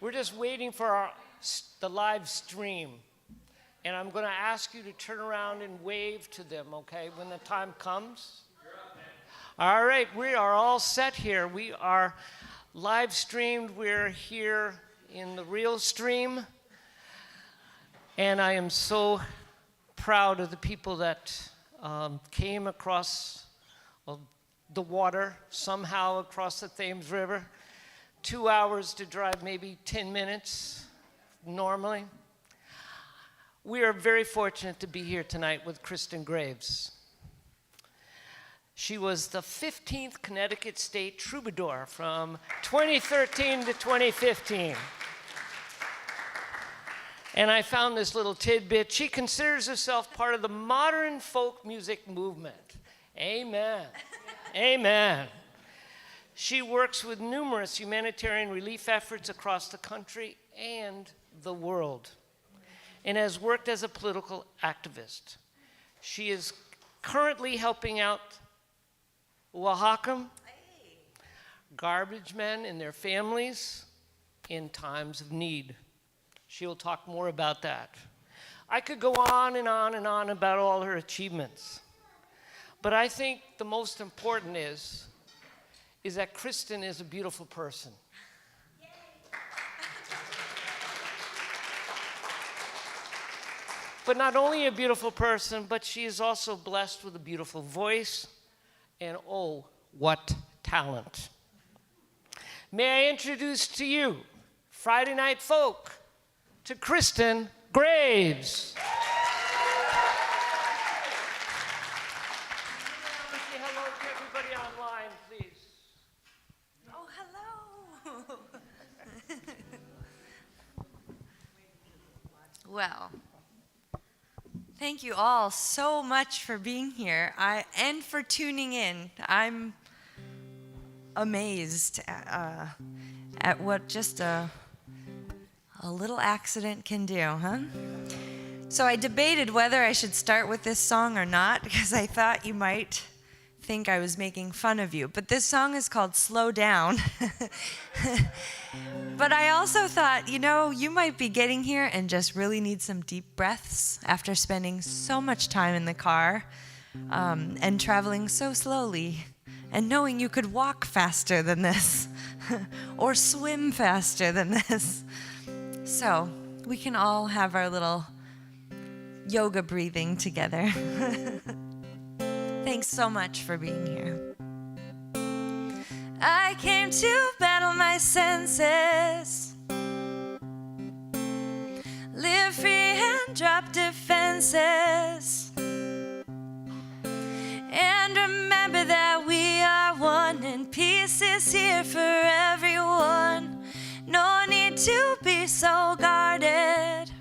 We're just waiting for the live stream. And I'm going to ask you to turn around and wave to them, okay, when the time comes. All right, we are all set here. We are live streamed. We're here in the real stream. And I am so proud of the people that came across the water, somehow across the Thames River. 2 hours to drive, maybe 10 minutes normally. We are very fortunate to be here tonight with Kristen Graves. She was the 15th Connecticut State Troubadour from 2013 to 2015. And I found this little tidbit. She considers herself part of the modern folk music movement. Amen. Amen. She works with numerous humanitarian relief efforts across the country and the world, and has worked as a political activist. She is currently helping out Oaxacan garbage men and their families in times of need. She will talk more about that. I could go on and on and on about all her achievements, but I think the most important is that Kristen is a beautiful person. But not only a beautiful person, but she is also blessed with a beautiful voice, and oh, what talent. May I introduce to you, Friday Night Folk, to Kristen Graves. Say hello to everybody online, please. Oh, hello. Well, thank you all so much for being here and for tuning in. I'm amazed at what just a little accident can do, huh? So I debated whether I should start with this song or not, because I thought you might think I was making fun of you. But this song is called Slow Down. But I also thought, you might be getting here and just really need some deep breaths after spending so much time in the car and traveling so slowly and knowing you could walk faster than this or swim faster than this. So we can all have our little yoga breathing together. Thanks so much for being here. I came to battle my senses, live free and drop defenses, and remember that we are one and peace is here for everyone. No need to be so guarded.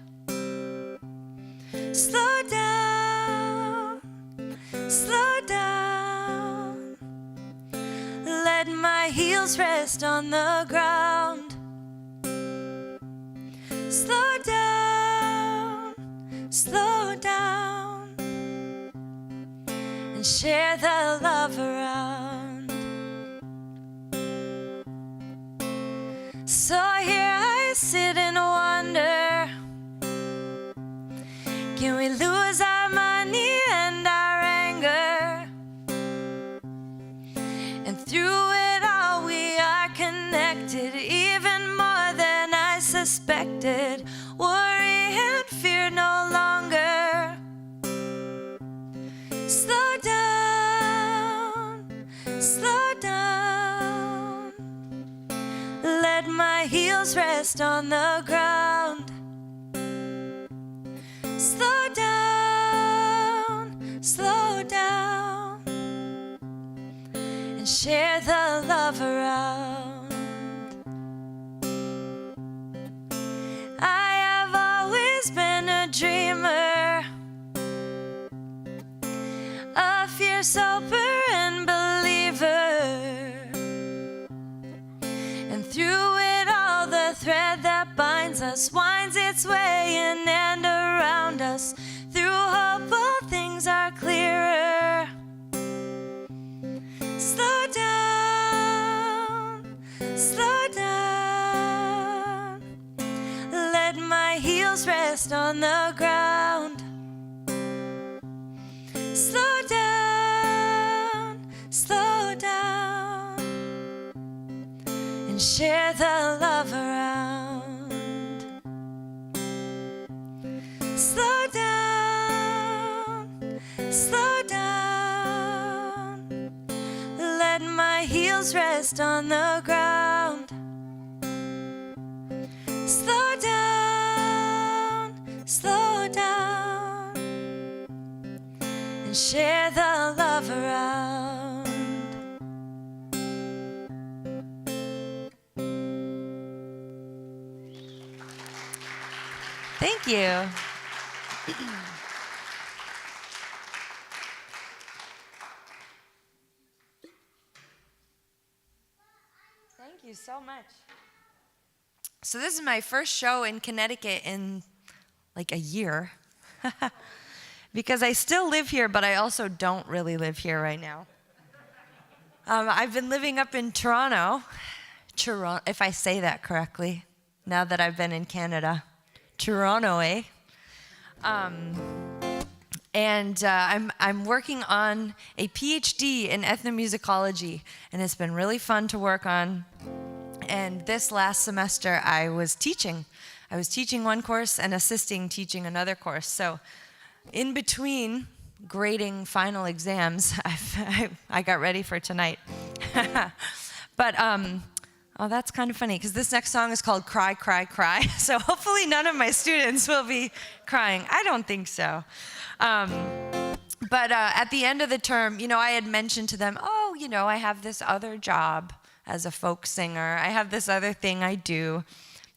Slow down, slow down. Let my heels rest on the ground. Slow down, slow down, and share the love around. So here I sit and wonder, can we lose our money and our anger? And through it all we are connected, even more than I suspected. Worry and fear no longer. Slow down, slow down. Let my heels rest on the ground. Slow down, slow down, and share the love around. I have always been a dreamer, a fierce hoper and believer, and through it all the thread that binds us winds its way in and around us. Through hope all things are clearer. Slow down, slow down. rest on the ground. Slow down, and share the love around. Slow down, let my heels rest on the ground. Slow down, and share the love around. Thank you. Thank you so much. So this is my first show in Connecticut in like a year. Because I still live here, but I also don't really live here right now. I've been living up in Toronto, if I say that correctly, now that I've been in Canada. Toronto, eh? And I'm working on a PhD in ethnomusicology, and it's been really fun to work on. And this last semester, I was teaching. I was teaching one course and assisting teaching another course. So in between grading final exams, I got ready for tonight. But, oh, that's kind of funny, because this next song is called Cry, Cry, Cry. So hopefully none of my students will be crying. I don't think so. But at the end of the term, I had mentioned to them, oh, I have this other job as a folk singer. I have this other thing I do.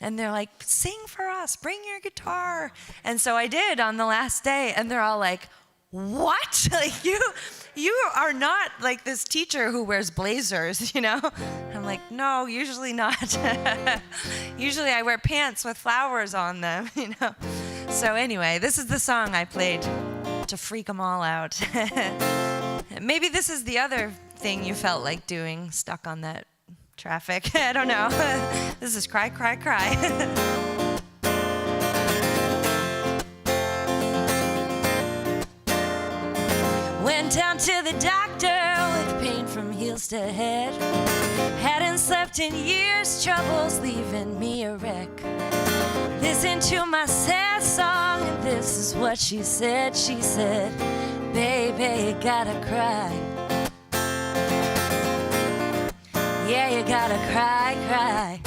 And they're like, sing for us, bring your guitar. And so I did on the last day, and they're all like, what? Like, you are not like this teacher who wears blazers, I'm like, no, usually not. Usually I wear pants with flowers on them, So anyway, this is the song I played to freak them all out. Maybe this is the other thing you felt like doing, stuck on that traffic. I don't know. This is Cry, Cry, Cry. Went down to the doctor with pain from heels to head. Hadn't slept in years, troubles leaving me a wreck. Listen to my sad song, and this is what she said. She said, baby, you gotta cry. Yeah, you gotta cry, cry.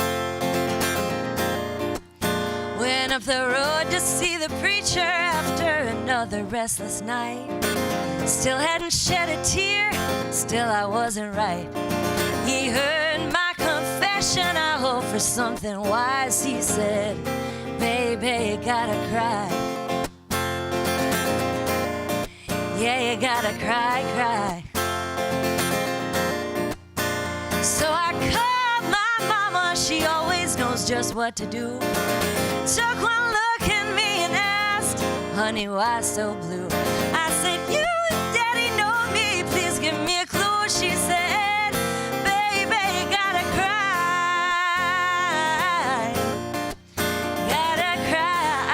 Went up the road to see the preacher after another restless night. Still hadn't shed a tear, still I wasn't right. He heard my confession, I hope for something wise. He said, baby, you gotta cry. Yeah, you gotta cry, cry. So I called my mama, she always knows just what to do. Took one look at me and asked, honey, why so blue? I said, you and daddy know me, please give me a clue. She said, baby, you gotta cry. Gotta cry.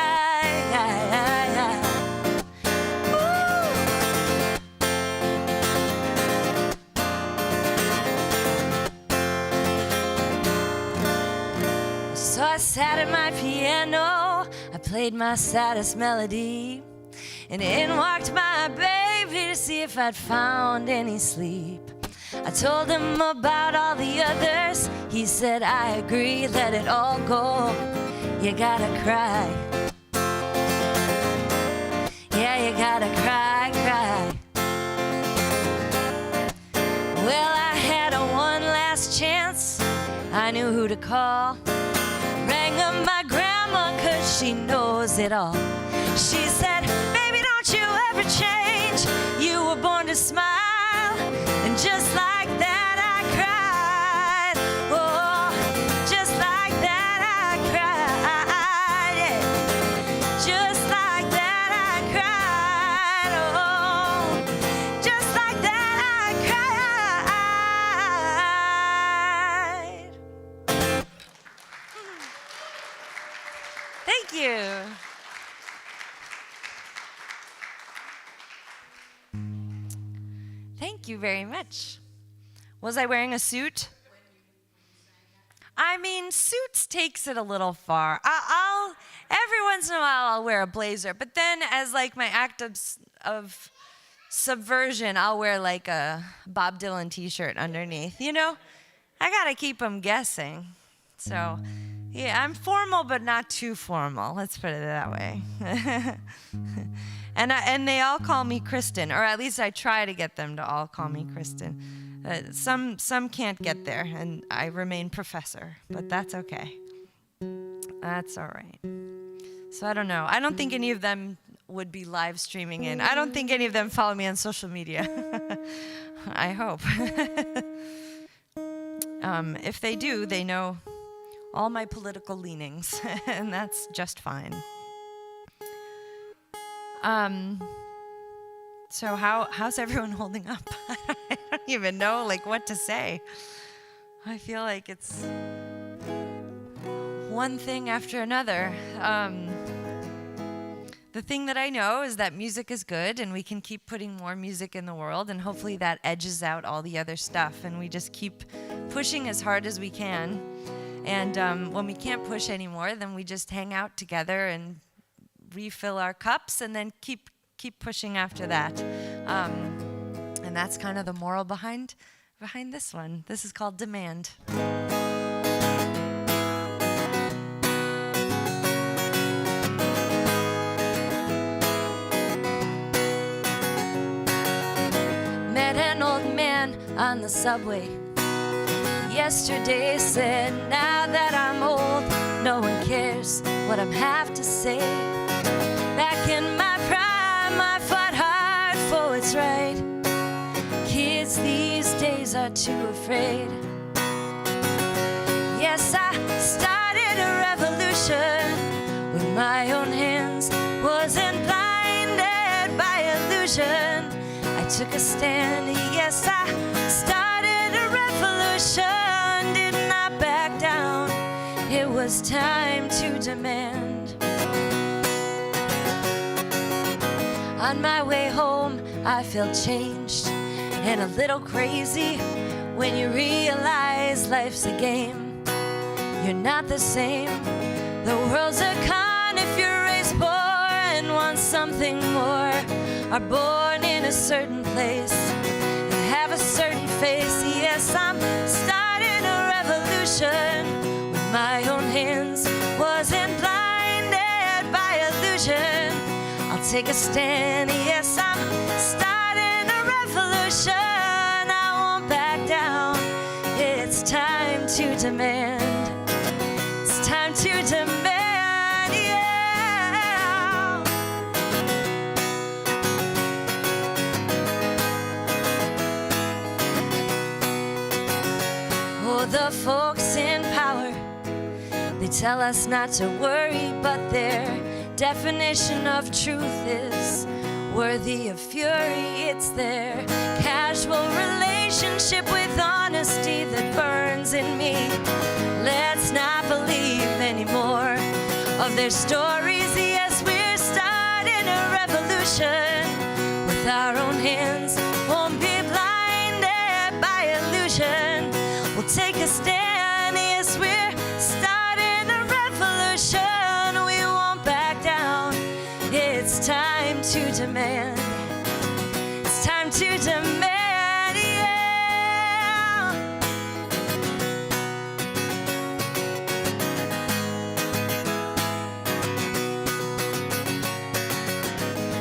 Ooh. So I sat at my piano, I played my saddest melody, and in walked my baby to see if I'd found any sleep. I told him about all the others, he said, I agree, let it all go. You gotta cry. Yeah, you gotta cry, cry. Well, I had a one last chance, I knew who to call. Rang up my grandma, 'cause she knows it all. She said, baby, don't you ever change. You were born to smile, and just like that I cried. Oh, just like that I cried. Yeah. Just like that I cried. Oh, just like that I cried. Thank you. Thank you very much. Was I wearing a suit? I mean, suits takes it a little far. I'll every once in a while I'll wear a blazer, but then as like my act of subversion, I'll wear like a Bob Dylan t-shirt underneath, you know? I gotta keep them guessing. So, yeah, I'm formal, but not too formal. Let's put it that way. and they all call me Kristen, or at least I try to get them to all call me Kristen. Some can't get there, and I remain professor, but that's okay. That's all right. So I don't know. I don't think any of them would be live streaming in. I don't think any of them follow me on social media. I hope. If they do, they know all my political leanings, and that's just fine. So how's everyone holding up? I don't even know like what to say. I feel like it's one thing after another. The thing that I know is that music is good, and we can keep putting more music in the world, and hopefully that edges out all the other stuff, and we just keep pushing as hard as we can. And when we can't push anymore, then we just hang out together and refill our cups, and then keep pushing after that. And that's kind of the moral behind this one. This is called Demand. Met an old man on the subway yesterday, said, now that I'm old, no one cares what I have to say. Back in my prime, I fought hard for what's right. Kids these days are too afraid. Yes, I started a revolution with my own hands, wasn't blinded by illusion. I took a stand, yes, I started a revolution, did not back down. It was time to demand. On my way home, I felt changed and a little crazy when you realize life's a game. You're not the same. The world's a con if you're raised poor and want something more. Are born in a certain place and have a certain face. Yes, I'm starting a revolution with my own hands. Wasn't blinded by illusion. I'll take a stand. Yes, I'm starting a revolution. I won't back down. It's time to demand. It's time to demand, yeah. Oh, the folks in power, they tell us not to worry, but their definition of truth is worthy of fury. It's their casual relationship with honesty that burns in me. Let's not believe anymore of their stories. Yes, we're starting a revolution with our own hands. Won't be blinded by illusion. We'll take a stand. Yes, we're starting a revolution. We won't back down. It's time to demand. It's time to demand, yeah.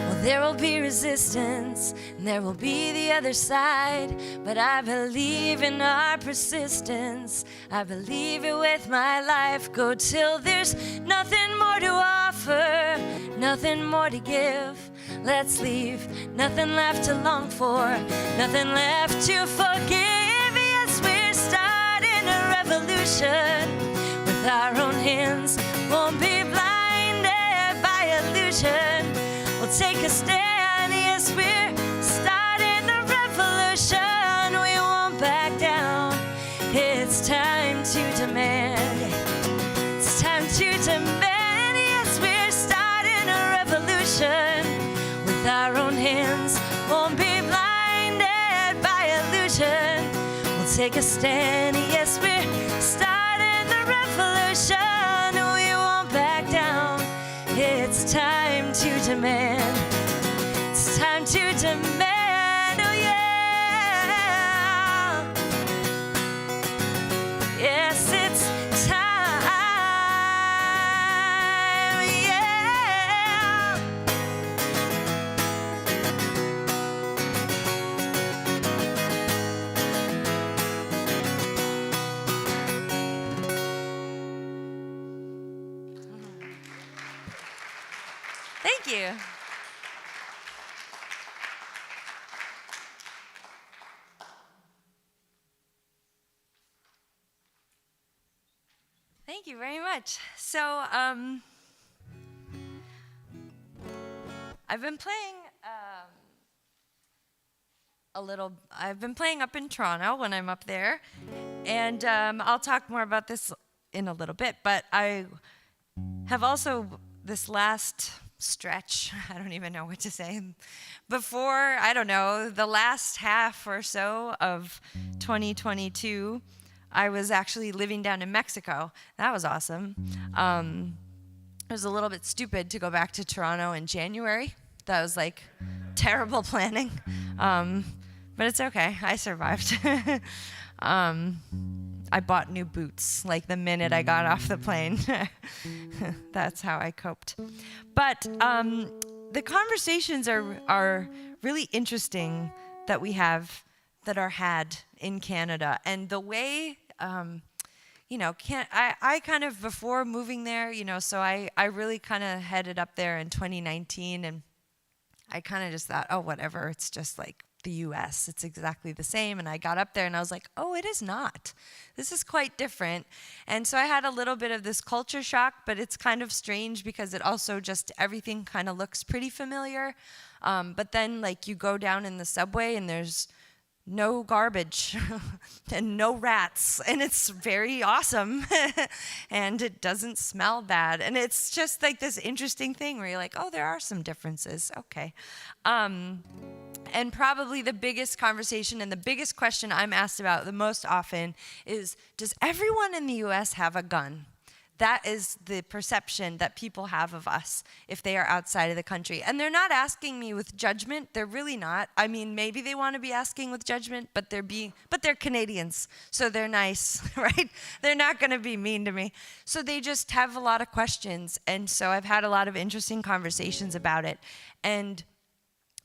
Well, there will be resistance, and there will be the other side, but I believe in our persistence. I believe it with my life. Go till there's nothing more to offer, nothing more to give. Let's leave, nothing left to long for, nothing left to forgive. Yes, we're starting a revolution with our own hands. Won't be blinded by illusion. We'll take a stand. Yes, we're starting a revolution. We won't back down. It's time to demand. It's time to demand. Yes, we're starting a revolution with our own hands. Won't be blinded by take a stand. Yes, we're starting the revolution. We won't back down. It's time to demand. It's time to demand. Oh yeah. Yes, it's time. Yeah. Thank you. Thank you very much. So, I've been playing I've been playing up in Toronto when I'm up there, and I'll talk more about this in a little bit, but I have also, this last stretch, I don't even know what to say, before, I don't know, the last half or so of 2022, I was actually living down in Mexico. That was awesome. It was a little bit stupid to go back to Toronto in January. That was like terrible planning. But it's okay. I survived. I bought new boots like the minute I got off the plane. That's how I coped. But the conversations are really interesting that we have, that are had in Canada. And the way, I kind of, before moving there, so I really kind of headed up there in 2019, and I kind of just thought, oh, whatever, it's just like the US. It's exactly the same. And I got up there and I was like, oh, it is not. This is quite different. And so I had a little bit of this culture shock, but it's kind of strange because it also just, everything kind of looks pretty familiar. But then like you go down in the subway and there's no garbage and no rats, and it's very awesome. And it doesn't smell bad, and it's just like this interesting thing where you're like, oh, there are some differences. Okay. And probably the biggest conversation and the biggest question I'm asked about the most often is, does everyone in the US have a gun? That is the perception that people have of us if they are outside of the country. And they're not asking me with judgment. They're really not. I mean, maybe they want to be asking with judgment, but they're Canadians, so they're nice, right? They're not going to be mean to me. So they just have a lot of questions. And so I've had a lot of interesting conversations about it. And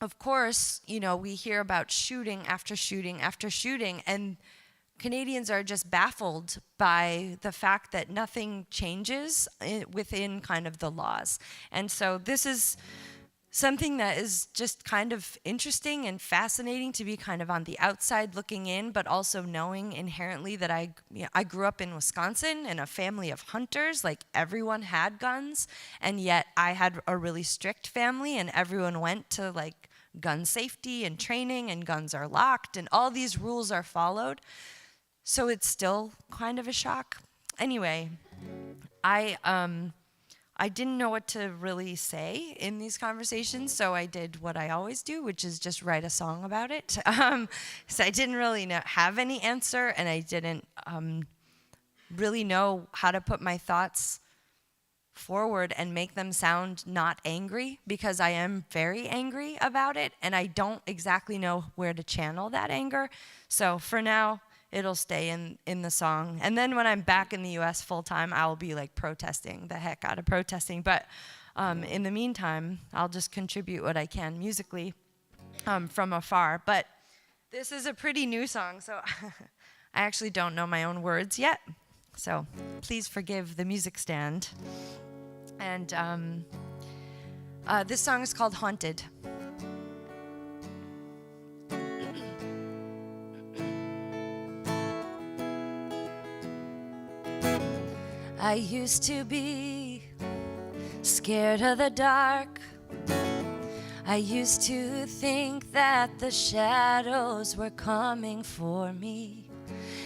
of course, we hear about shooting after shooting after shooting, and Canadians are just baffled by the fact that nothing changes within kind of the laws. And so this is something that is just kind of interesting and fascinating to be kind of on the outside looking in, but also knowing inherently that I grew up in Wisconsin in a family of hunters. Like, everyone had guns, and yet I had a really strict family, and everyone went to like gun safety and training, and guns are locked, and all these rules are followed. So it's still kind of a shock. Anyway, I didn't know what to really say in these conversations, so I did what I always do, which is just write a song about it. So I didn't really have any answer, and I didn't really know how to put my thoughts forward and make them sound not angry, because I am very angry about it, and I don't exactly know where to channel that anger. So for now, it'll stay in the song. And then when I'm back in the US full time, I'll be like protesting the heck out of protesting. But in the meantime, I'll just contribute what I can musically from afar. But this is a pretty new song, so I actually don't know my own words yet. So please forgive the music stand. And this song is called Haunted. I used to be scared of the dark. I used to think that the shadows were coming for me.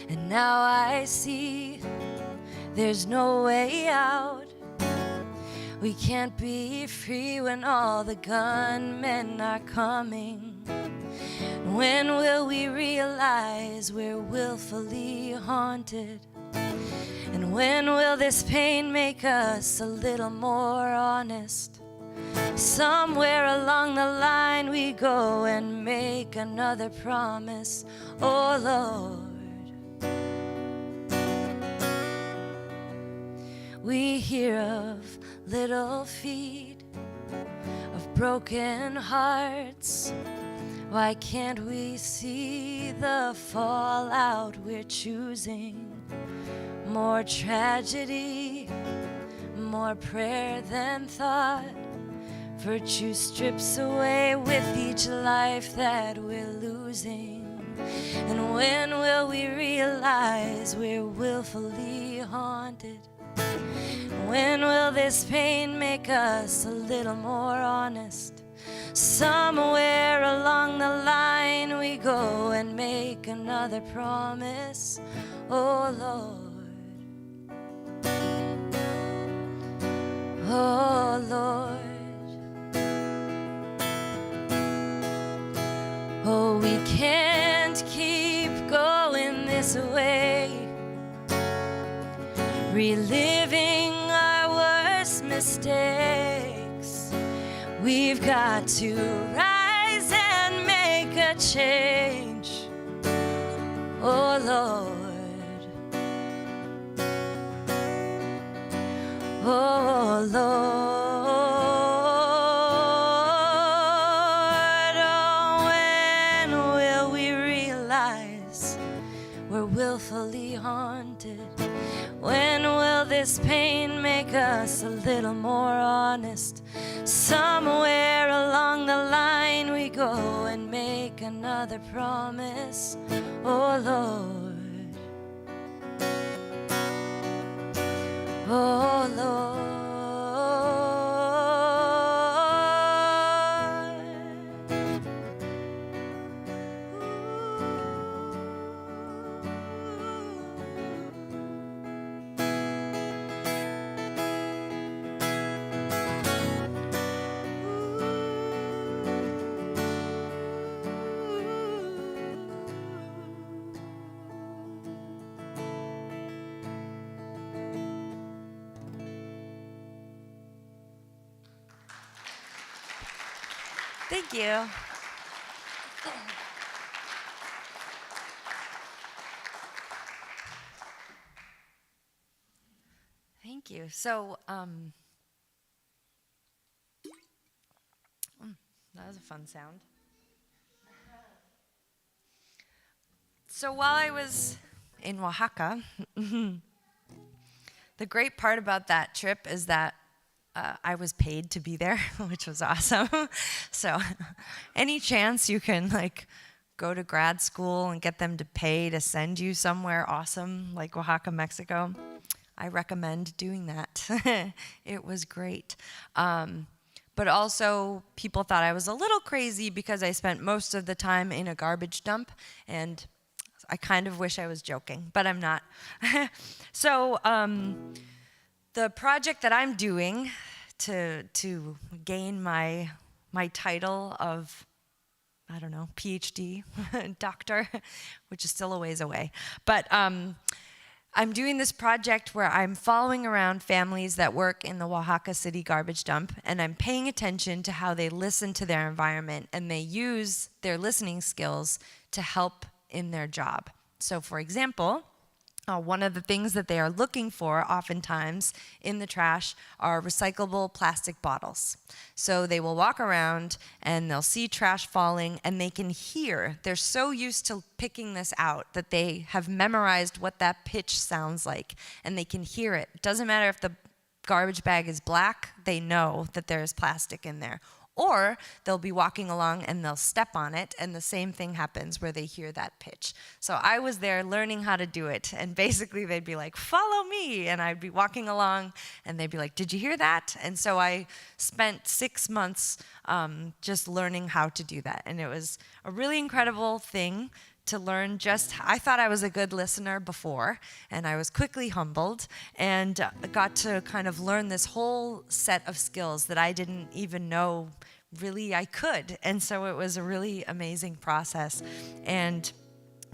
And now I see there's no way out. We can't be free when all the gunmen are coming. When will we realize we're willfully haunted? And when will this pain make us a little more honest? Somewhere along the line we go and make another promise, oh Lord. We hear of little feet, of broken hearts. Why can't we see the fallout we're choosing? More tragedy, more prayer than thought. Virtue strips away with each life that we're losing. And when will we realize we're willfully haunted? When will this pain make us a little more honest? Somewhere along the line we go and make another promise, oh Lord. Oh Lord. Oh, we can't keep going this way, reliving our worst mistakes. We've got to rise and make a change, oh Lord. Oh Lord. Oh, when will we realize we're willfully haunted? When will this pain make us a little more honest? Somewhere along the line we go and make another promise, oh Lord. Oh Lord. Thank you. Thank you. So, that was a fun sound. So while I was in Oaxaca, the great part about that trip is that I was paid to be there, which was awesome. So any chance you can go to grad school and get them to pay to send you somewhere awesome like Oaxaca, Mexico, I recommend doing that. It was great. But also people thought I was a little crazy because I spent most of the time in a garbage dump, and I kind of wish I was joking, but I'm not. So the project that I'm doing to gain my title of, I don't know, PhD, doctor, which is still a ways away. But I'm doing this project where I'm following around families that work in the Oaxaca City garbage dump, and I'm paying attention to how they listen to their environment, and they use their listening skills to help in their job. So for example, one of the things that they are looking for oftentimes in the trash are recyclable plastic bottles. So they will walk around and they'll see trash falling and they can hear. They're so used to picking this out that they have memorized what that pitch sounds like, and they can hear it. It doesn't matter if the garbage bag is black, they know that there is plastic in there. Or they'll be walking along and they'll step on it, and the same thing happens where they hear that pitch. So I was there learning how to do it, and basically they'd be like, follow me, and I'd be walking along, and they'd be like, did you hear that? And so I spent 6 months just learning how to do that, and it was a really incredible thing to learn I thought I was a good listener before, and I was quickly humbled and got to kind of learn this whole set of skills that I didn't even know really I could. And so it was a really amazing process. And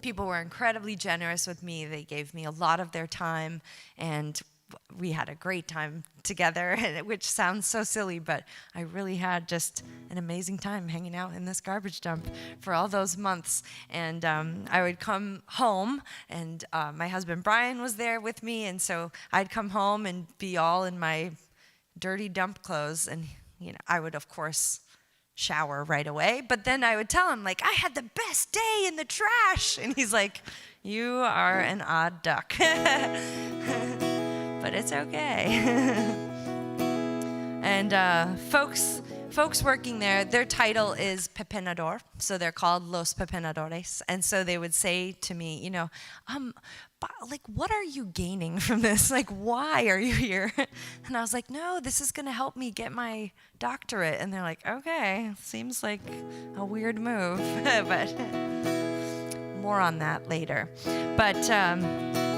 people were incredibly generous with me. They gave me a lot of their time, and we had a great time together, which sounds so silly, but I really had just an amazing time hanging out in this garbage dump for all those months. And I would come home, and my husband Brian was there with me, and so I'd come home and be all in my dirty dump clothes, and I would, of course, shower right away, but then I would tell him, like, I had the best day in the trash, and he's like, you are an odd duck. But it's okay. And folks working there, their title is pepenador, so they're called los pepenadores. And so they would say to me, like, what are you gaining from this? Like, why are you here? And I was like, no, this is going to help me get my doctorate. And they're like, okay, seems like a weird move, but more on that later. But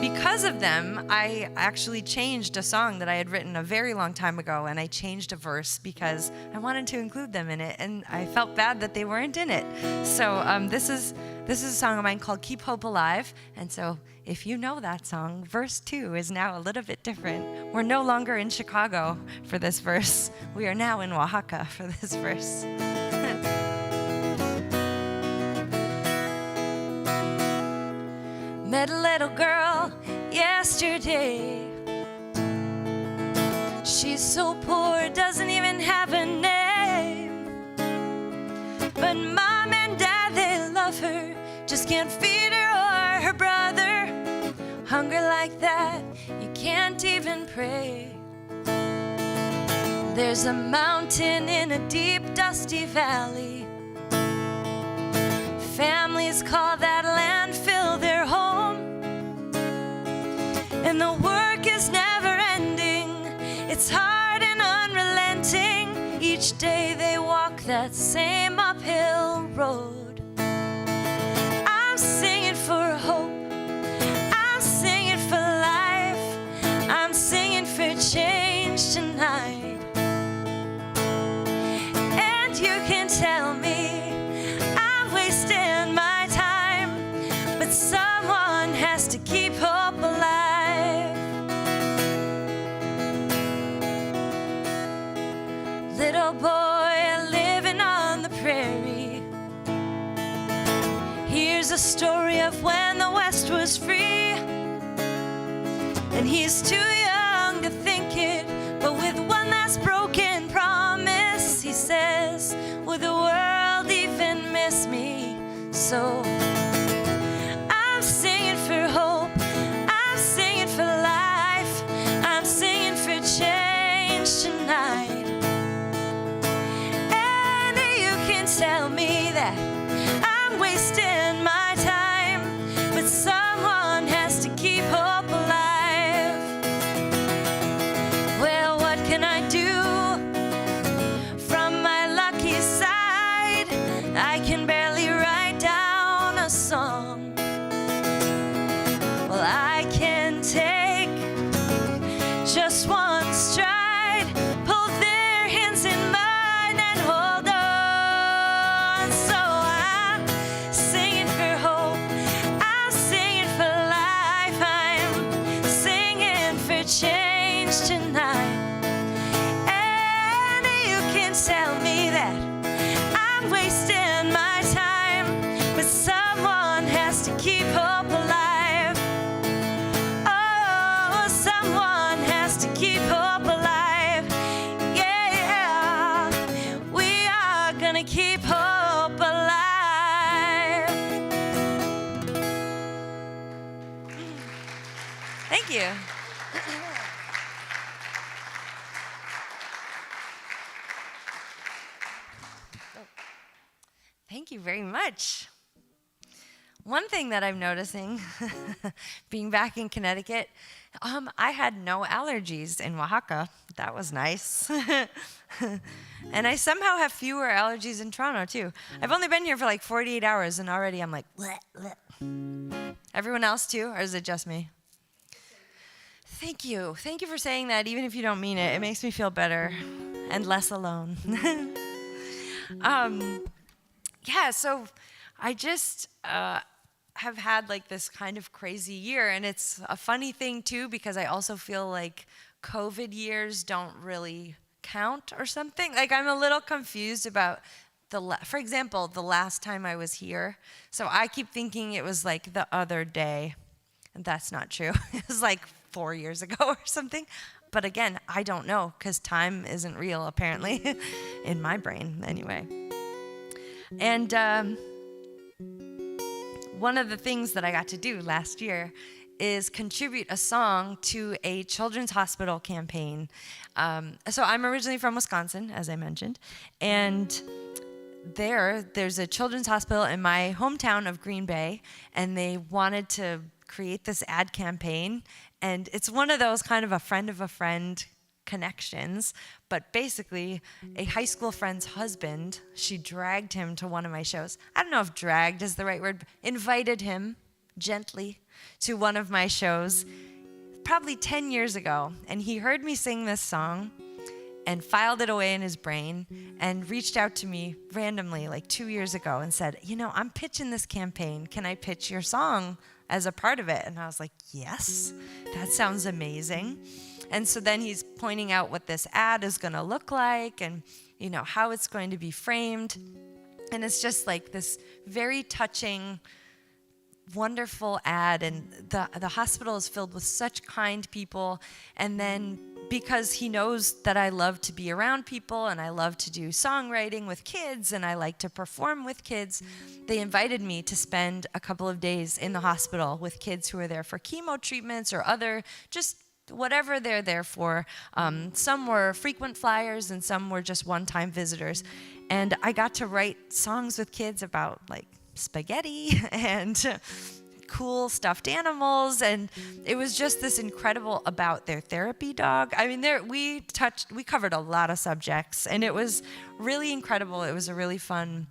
because of them, I actually changed a song that I had written a very long time ago, and I changed a verse because I wanted to include them in it, and I felt bad that they weren't in it. So this is a song of mine called Keep Hope Alive, and so if you know that song, verse 2 is now a little bit different. We're no longer in Chicago for this verse. We are now in Oaxaca for this verse. Met a little girl yesterday. She's so poor, doesn't even have a name. But mom and dad, they love her, just can't feed her or her brother. Hunger like that, you can't even pray. There's a mountain in a deep, dusty valley. Families call that landfill their home. And the work is never ending. It's hard and unrelenting. Each day they walk that same uphill road. I'm singing for hope. I'm singing for life. I'm singing for change tonight. And you can tell me I'm wasting my time, but someone has to keep hope alive. Little boy living on the prairie. Here's a story of when the West was free. And he's too young to think it, but with one last broken promise, he says, would the world even miss me? So I'm singing for hope. I'm singing for life. I'm singing for change tonight. Tell me that I'm wasting my time, but someone has to keep hope alive. Well, what can I do from my lucky side? I can barely write down a song. Well, I can take just one stride, pull their hands in mine and hold on. Change tonight. And you can tell me that I'm wasting my time, but someone has to keep hope alive. Oh, someone has to keep hope alive. Yeah, we are gonna keep hope alive. Thank you. Thank you very much. One thing that I'm noticing, being back in Connecticut, I had no allergies in Oaxaca. that was nice. And I somehow have fewer allergies in Toronto, too. I've only been here for like 48 hours, and already I'm like, bleh, bleh. Everyone else, too, or is it just me? Thank you. Thank you for saying that, even if you don't mean it. It makes me feel better and less alone. Yeah, so I just have had like this kind of crazy year, and it's a funny thing too because I also feel like COVID years don't really count or something. Like I'm a little confused about for example, the last time I was here. So I keep thinking it was like the other day, and that's not true. It was like 4 years ago or something. But again, I don't know because time isn't real apparently in my brain anyway. And one of the things that I got to do last year is contribute a song to a children's hospital campaign. So I'm originally from Wisconsin, as I mentioned, and there's a children's hospital in my hometown of Green Bay, and they wanted to create this ad campaign, and it's one of those kind of a friend connections, but basically a high school friend's husband, she dragged him to one of my shows. I don't know if dragged is the right word, invited him gently to one of my shows probably 10 years ago, and he heard me sing this song and filed it away in his brain and reached out to me randomly like 2 years ago and said, I'm pitching this campaign. Can I pitch your song as a part of it? And I was like, yes, that sounds amazing. And so then he's pointing out what this ad is going to look like and, how it's going to be framed. And it's just like this very touching, wonderful ad. And the hospital is filled with such kind people. And then because he knows that I love to be around people and I love to do songwriting with kids and I like to perform with kids, they invited me to spend a couple of days in the hospital with kids who are there for chemo treatments or other, just whatever they're there for. Some were frequent flyers and some were just one-time visitors. And I got to write songs with kids about like spaghetti and cool stuffed animals, and it was just this incredible about their therapy dog. I mean, we covered a lot of subjects, and it was really incredible. It was a really fun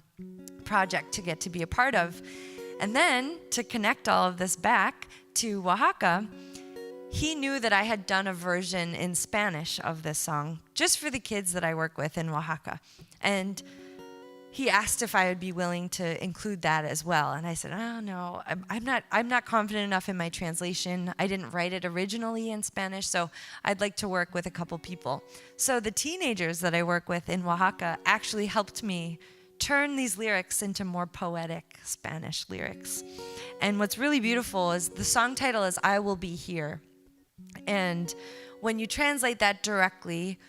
project to get to be a part of. And then to connect all of this back to Oaxaca, he knew that I had done a version in Spanish of this song just for the kids that I work with in Oaxaca. And he asked if I would be willing to include that as well. And I said, oh, no, I'm not confident enough in my translation. I didn't write it originally in Spanish, so I'd like to work with a couple people. So the teenagers that I work with in Oaxaca actually helped me turn these lyrics into more poetic Spanish lyrics. And what's really beautiful is the song title is I Will Be Here. And when you translate that directly,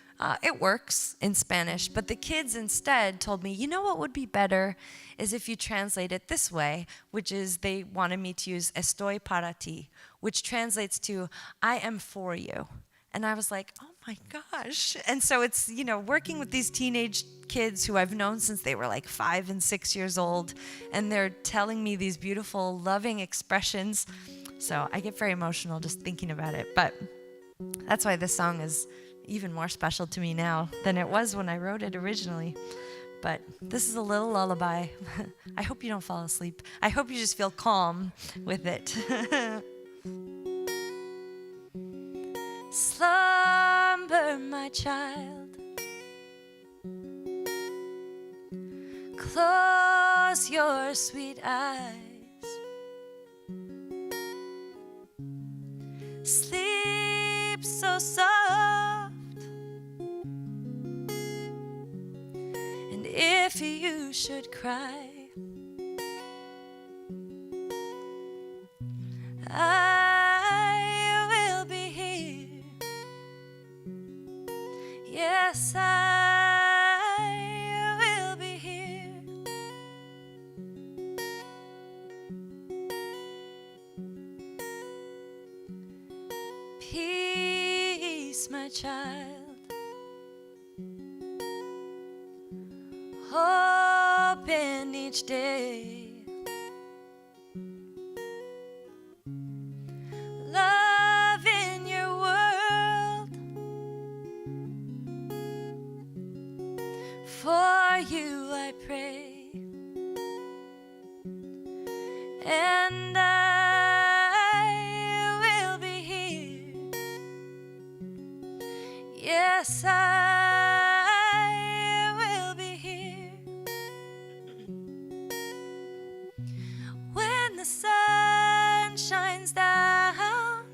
it works in Spanish, but the kids instead told me, what would be better is if you translate it this way, which is they wanted me to use estoy para ti, which translates to I am for you. And I was like, oh my gosh. And so it's, working with these teenage kids who I've known since they were like 5 and 6 years old, and they're telling me these beautiful, loving expressions. So I get very emotional just thinking about it, but that's why this song is even more special to me now than it was when I wrote it originally. But this is a little lullaby. I hope you don't fall asleep. I hope you just feel calm with it. Slumber, my child. Close your sweet eyes. Sleep so soft. And if you should cry, I will be here. Yes, I will be here. Peace, my child. Hope in each day. Love in your world. and I will be here. Yes, I will be here when the sun shines down,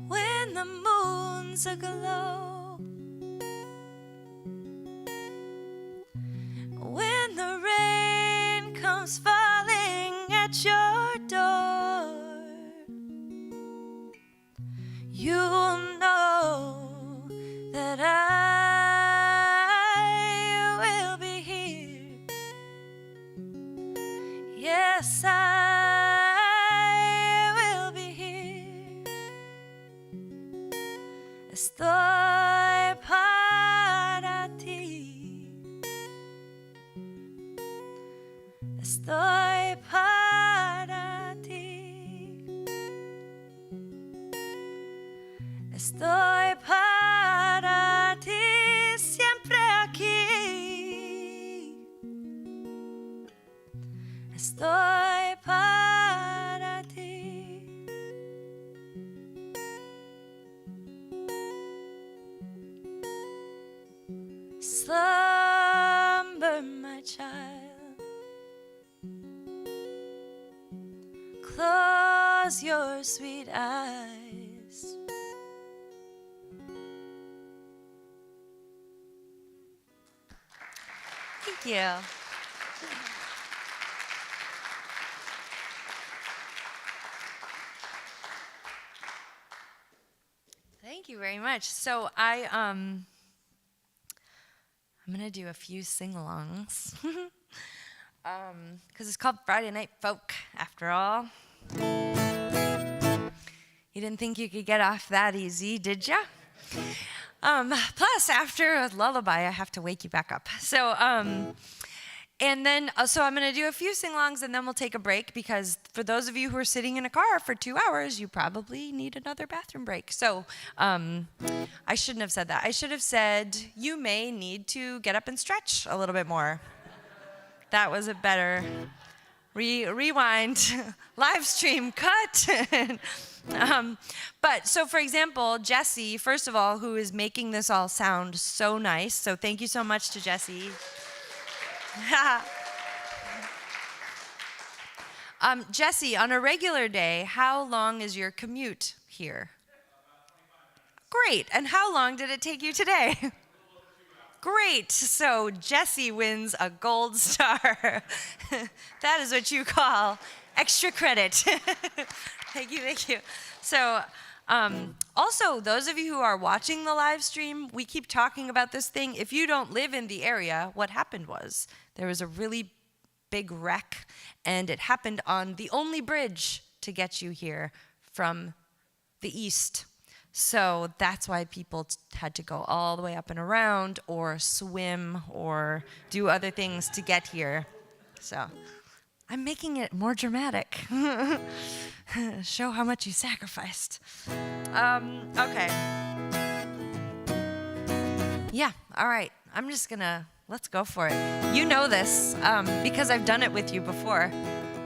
when the moon's aglow, when the rain comes falling at your door. You'll know that I will be here. Yes, I will be here. Estoy para ti. Estoy para ti. Estoy para ti, siempre aquí. Estoy para ti. Slumber, my child. Close your sweet eyes. Thank you. Thank you very much. So I'm gonna do a few sing-alongs because it's called Friday Night Folk, after all. You didn't think you could get off that easy, did ya? Plus, after a lullaby, I have to wake you back up. So, and then, so I'm going to do a few sing-alongs, and then we'll take a break, because for those of you who are sitting in a car for 2 hours, you probably need another bathroom break. So, I shouldn't have said that. I should have said, you may need to get up and stretch a little bit more. That was a better rewind, live stream, cut. But so, for example, Jessie, first of all, who is making this all sound so nice. So thank you so much to Jessie. Jessie, on a regular day, how long is your commute here? Great. And how long did it take you today? Great. So Jessie wins a gold star. That is what you call extra credit. Thank you, thank you. So also, those of you who are watching the live stream, we keep talking about this thing. If you don't live in the area, what happened was there was a really big wreck, and it happened on the only bridge to get you here from the east. So that's why people had to go all the way up and around, or swim, or do other things to get here. So I'm making it more dramatic. Show how much you sacrificed. Okay. Yeah, all right. I'm just gonna, let's go for it. You know this, because I've done it with you before,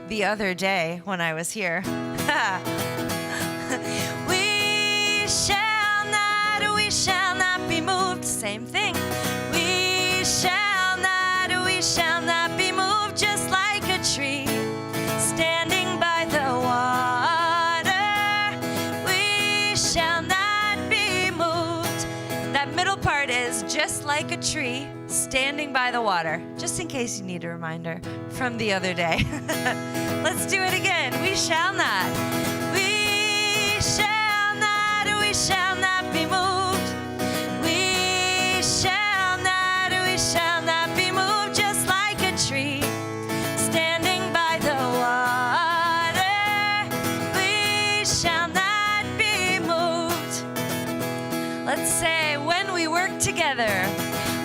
the other day when I was here. We shall not be moved. Same thing. We shall not be moved, just like a tree standing by the water. We shall not be moved. That middle part is just like a tree standing by the water, just in case you need a reminder from the other day. Let's do it again. We shall not. We shall not be moved. We shall not be moved, just like a tree standing by the water. We shall not be moved. Let's say, when we work together,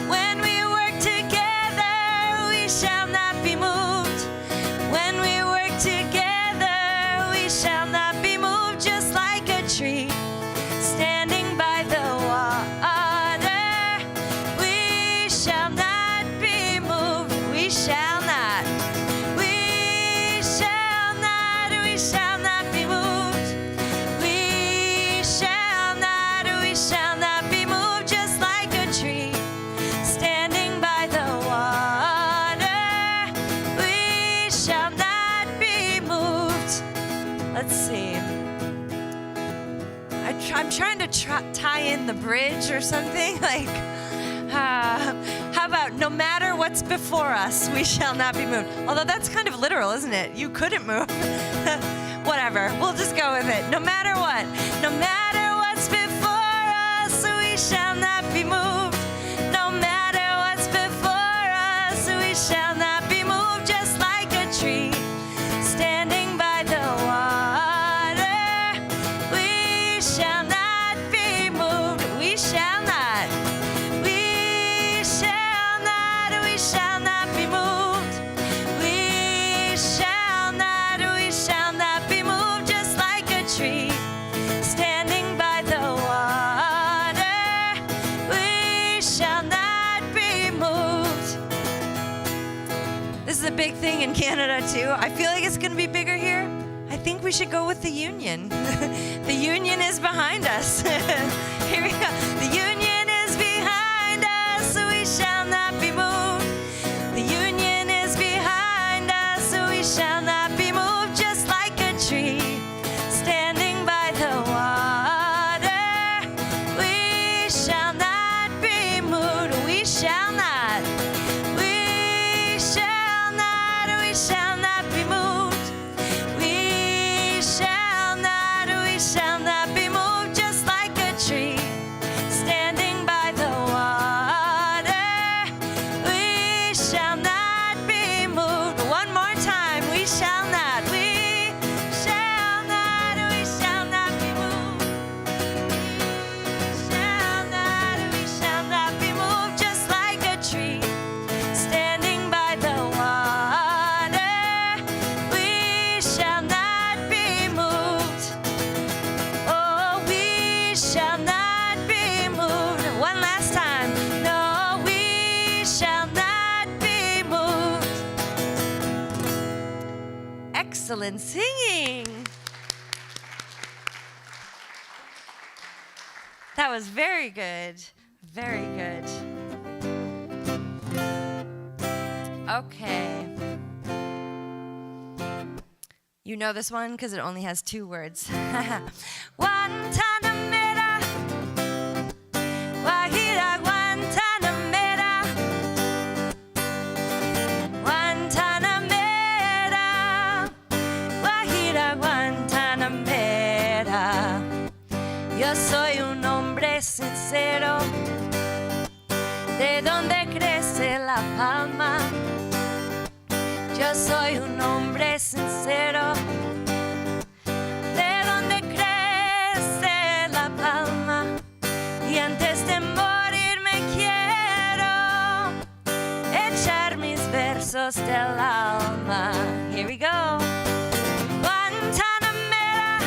when we work together, we shall not be moved. When we work together, we shall not be moved, just like a tree standing by the water. We shall not be moved. We shall not. I'm trying to tie in the bridge or something. Like, how about no matter what's before us, we shall not be moved. Although that's kind of literal, isn't it? You couldn't move. Whatever. We'll just go with it. No matter what. No matter what's before us, we shall not be moved. No matter what's before us, we shall not be moved. Just like a tree standing by the water, we shall not be moved. We shall not. We shall not. We shall not be moved. We shall not. We shall not be moved. Just like a tree standing by the water, we shall not be moved. This is a big thing in Canada too. I feel like it's gonna be bigger here. I think we should go with the union. The union is behind us. Here we go. The union is behind us, we shall not be moved. The union is behind us, we shall not be moved. Just like a tree standing by the water, we shall not be moved. We shall not. We shall not. We shall not be moved. We shall not. We shall not be moved. Just like a tree standing by the water, we shall not be moved. One more time. We shall not. We shall not. We shall not be moved. We shall not. We shall not be moved. Just like a tree standing by the water, we shall not be moved. Oh, we shall not be moved. One last time. No, we shall not be moved. Excellent singing. That was very good. Very good. Okay. You know this one because it only has 2 words. Guantanamera, Guajira, Guantanamera, Guantanamera, Guajira, Guantanamera. Yo soy un hombre sincero, de donde crece la palma. Yo soy un hombre sincero, de donde crece la palma. Y antes de morir me quiero echar mis versos del alma. Here we go. Guantanamera,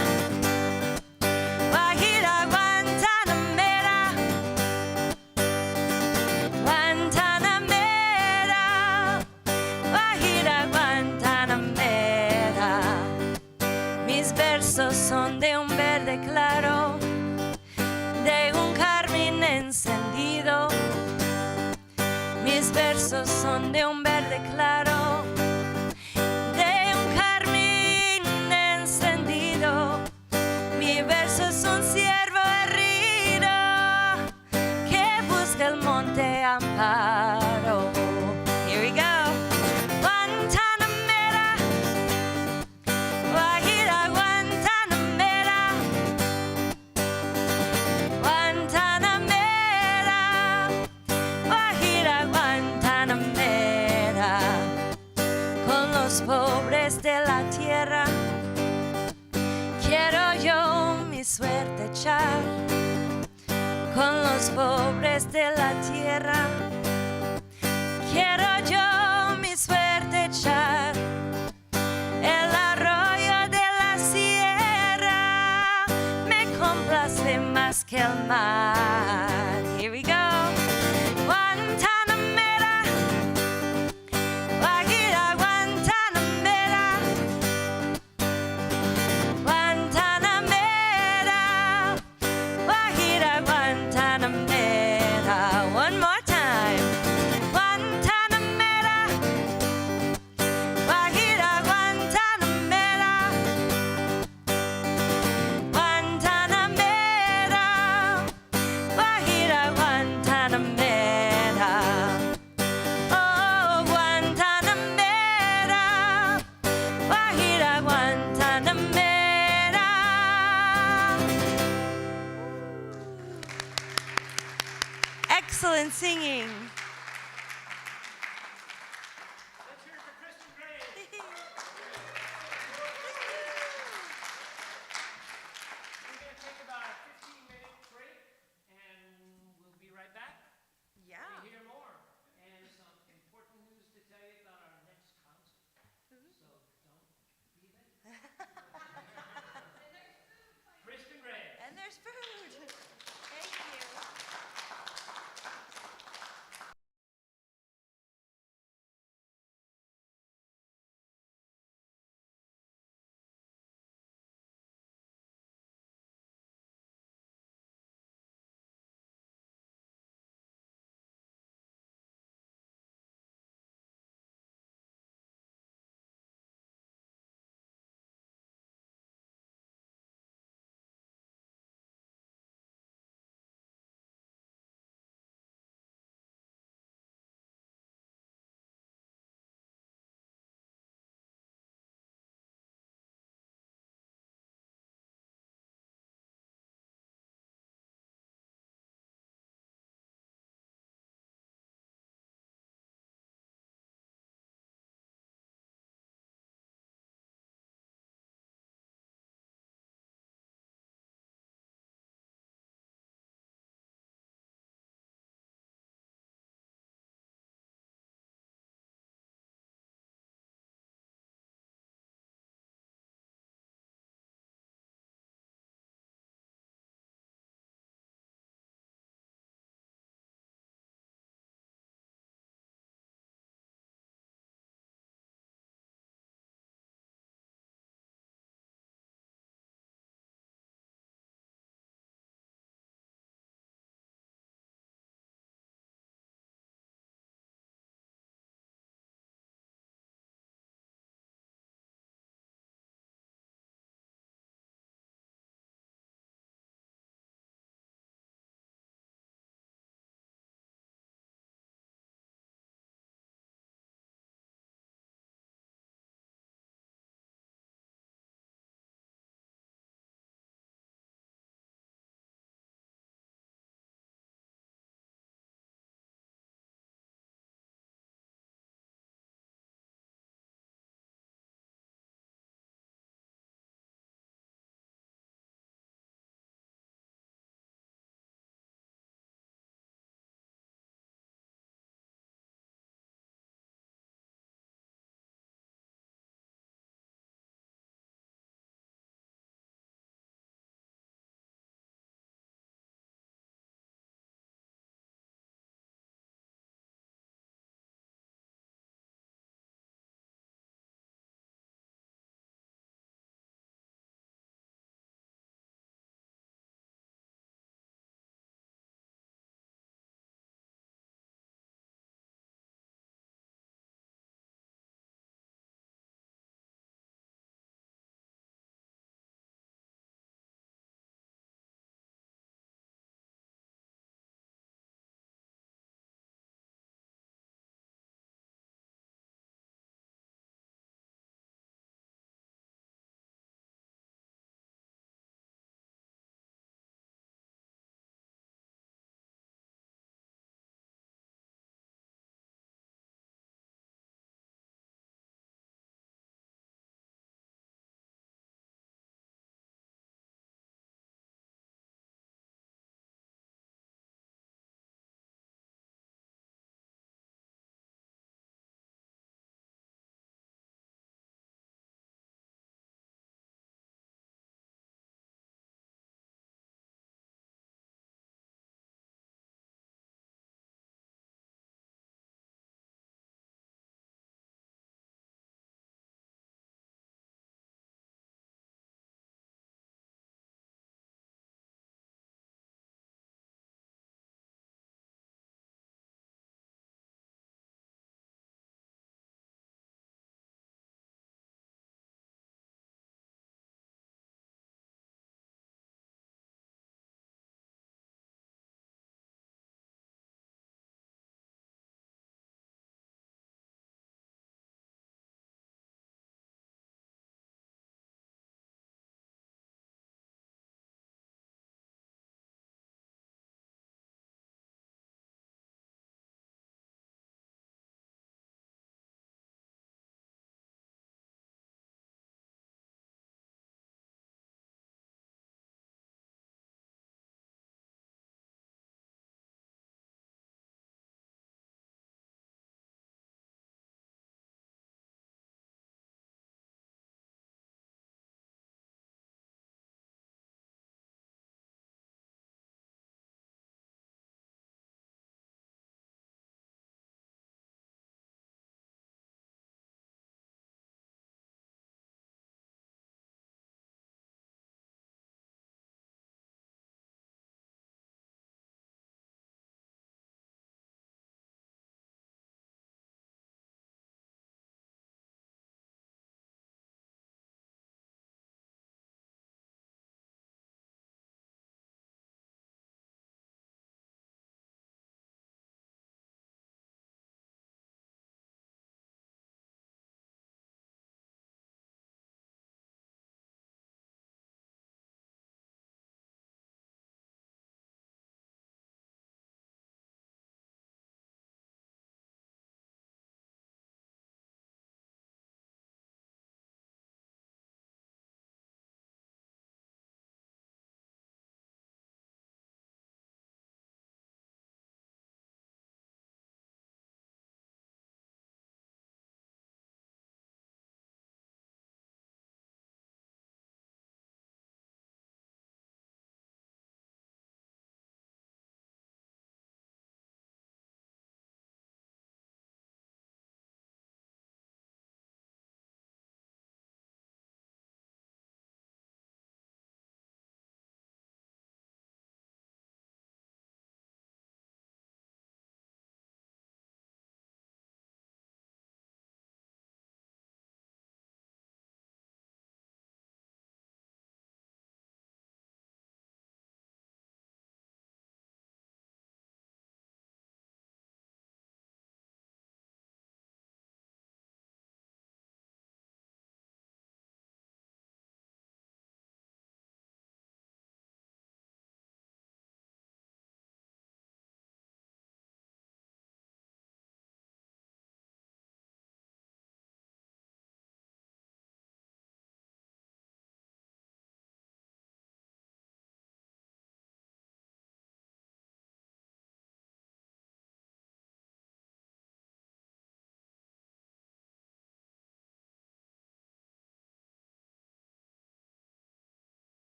Guajira, Guantanamera, Guantanamera, Guajira, Guantanamera. Mis versos son de un verde claro, de un carmín encendido. Mis versos son de un verde claro, de un carmín encendido. Mi verso es un ciervo herido que busca el monte amparo. Here we go. Guantanamera, Guajira, Guantanamera, Guantanamera, Guajira, Guantanamera. Con los pobres de la tierra quiero yo mi suerte echar. Con los pobres de la tierra quiero yo mi suerte echar. El arroyo de la sierra me complace más que el mar. Here we go. Guantanamera, Guajira, Guantanamera, Guantanamera, Guajira, Guantanamera. One more time.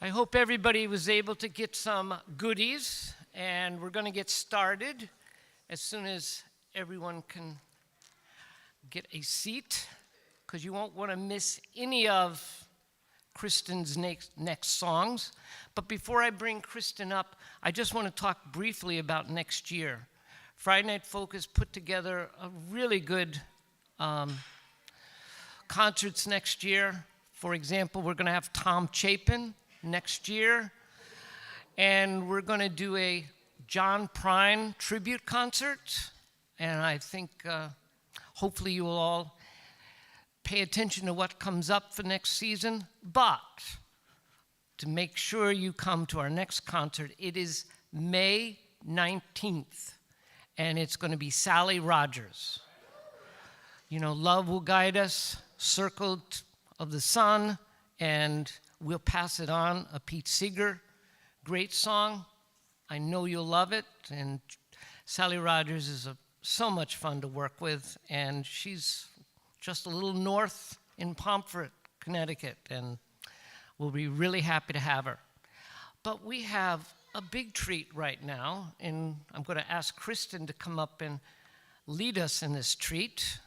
I hope everybody was able to get some goodies, and we're going to get started as soon as everyone can get a seat, because you won't want to miss any of Kristen's next songs. But before I bring Kristen up, I just want to talk briefly about next year. Friday Night Folk has put together a really good concerts next year. For example, we're going to have Tom Chapin next year, and we're going to do a John Prine tribute concert, and I think hopefully you will all pay attention to what comes up for next season. But to make sure you come to our next concert, it is May 19th, and it's going to be Sally Rogers. You know, Love Will Guide Us, Circle of the Sun, and We'll Pass It On, a Pete Seeger. Great song. I know you'll love it. And Sally Rogers is so much fun to work with, and she's just a little north in Pomfret, Connecticut, and we'll be really happy to have her. But we have a big treat right now, and I'm going to ask Kristen to come up and lead us in this treat.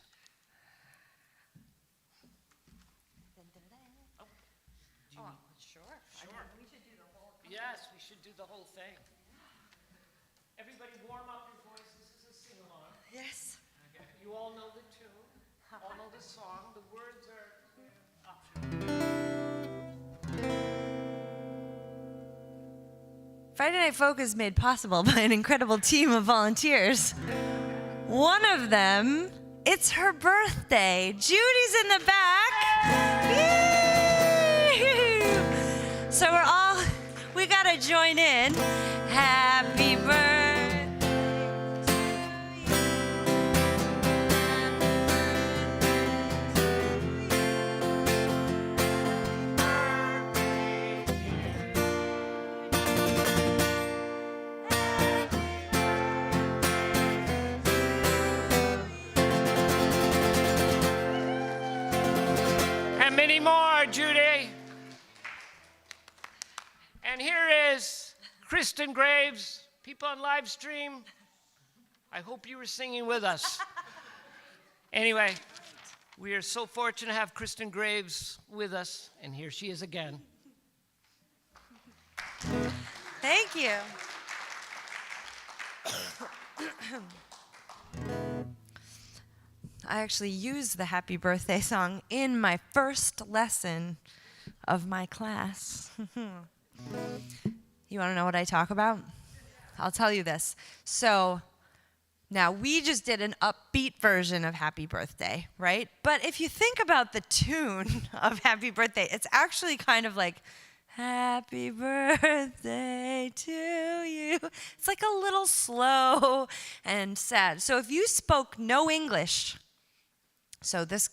Yes, we should do the whole thing. Everybody warm up your voices. This is a sing-along. Yes. Okay. You all know the tune, all know the song. The words are optional. Friday Night Folk is made possible by an incredible team of volunteers. One of them, it's her birthday. Judy's in the back. Yay! So we gotta join in. Happy birthday to you. And many more, Judy. And here is Kristen Graves. People on live stream, I hope you were singing with us. Anyway, we are so fortunate to have Kristen Graves with us, and here she is again. Thank you. I actually used the happy birthday song in my first lesson of my class. You want to know what I talk about? I'll tell you this. So now we just did an upbeat version of Happy Birthday, right? But if you think about the tune of Happy Birthday, it's actually kind of like, happy birthday to you. It's like a little slow and sad. So if you spoke no English, so this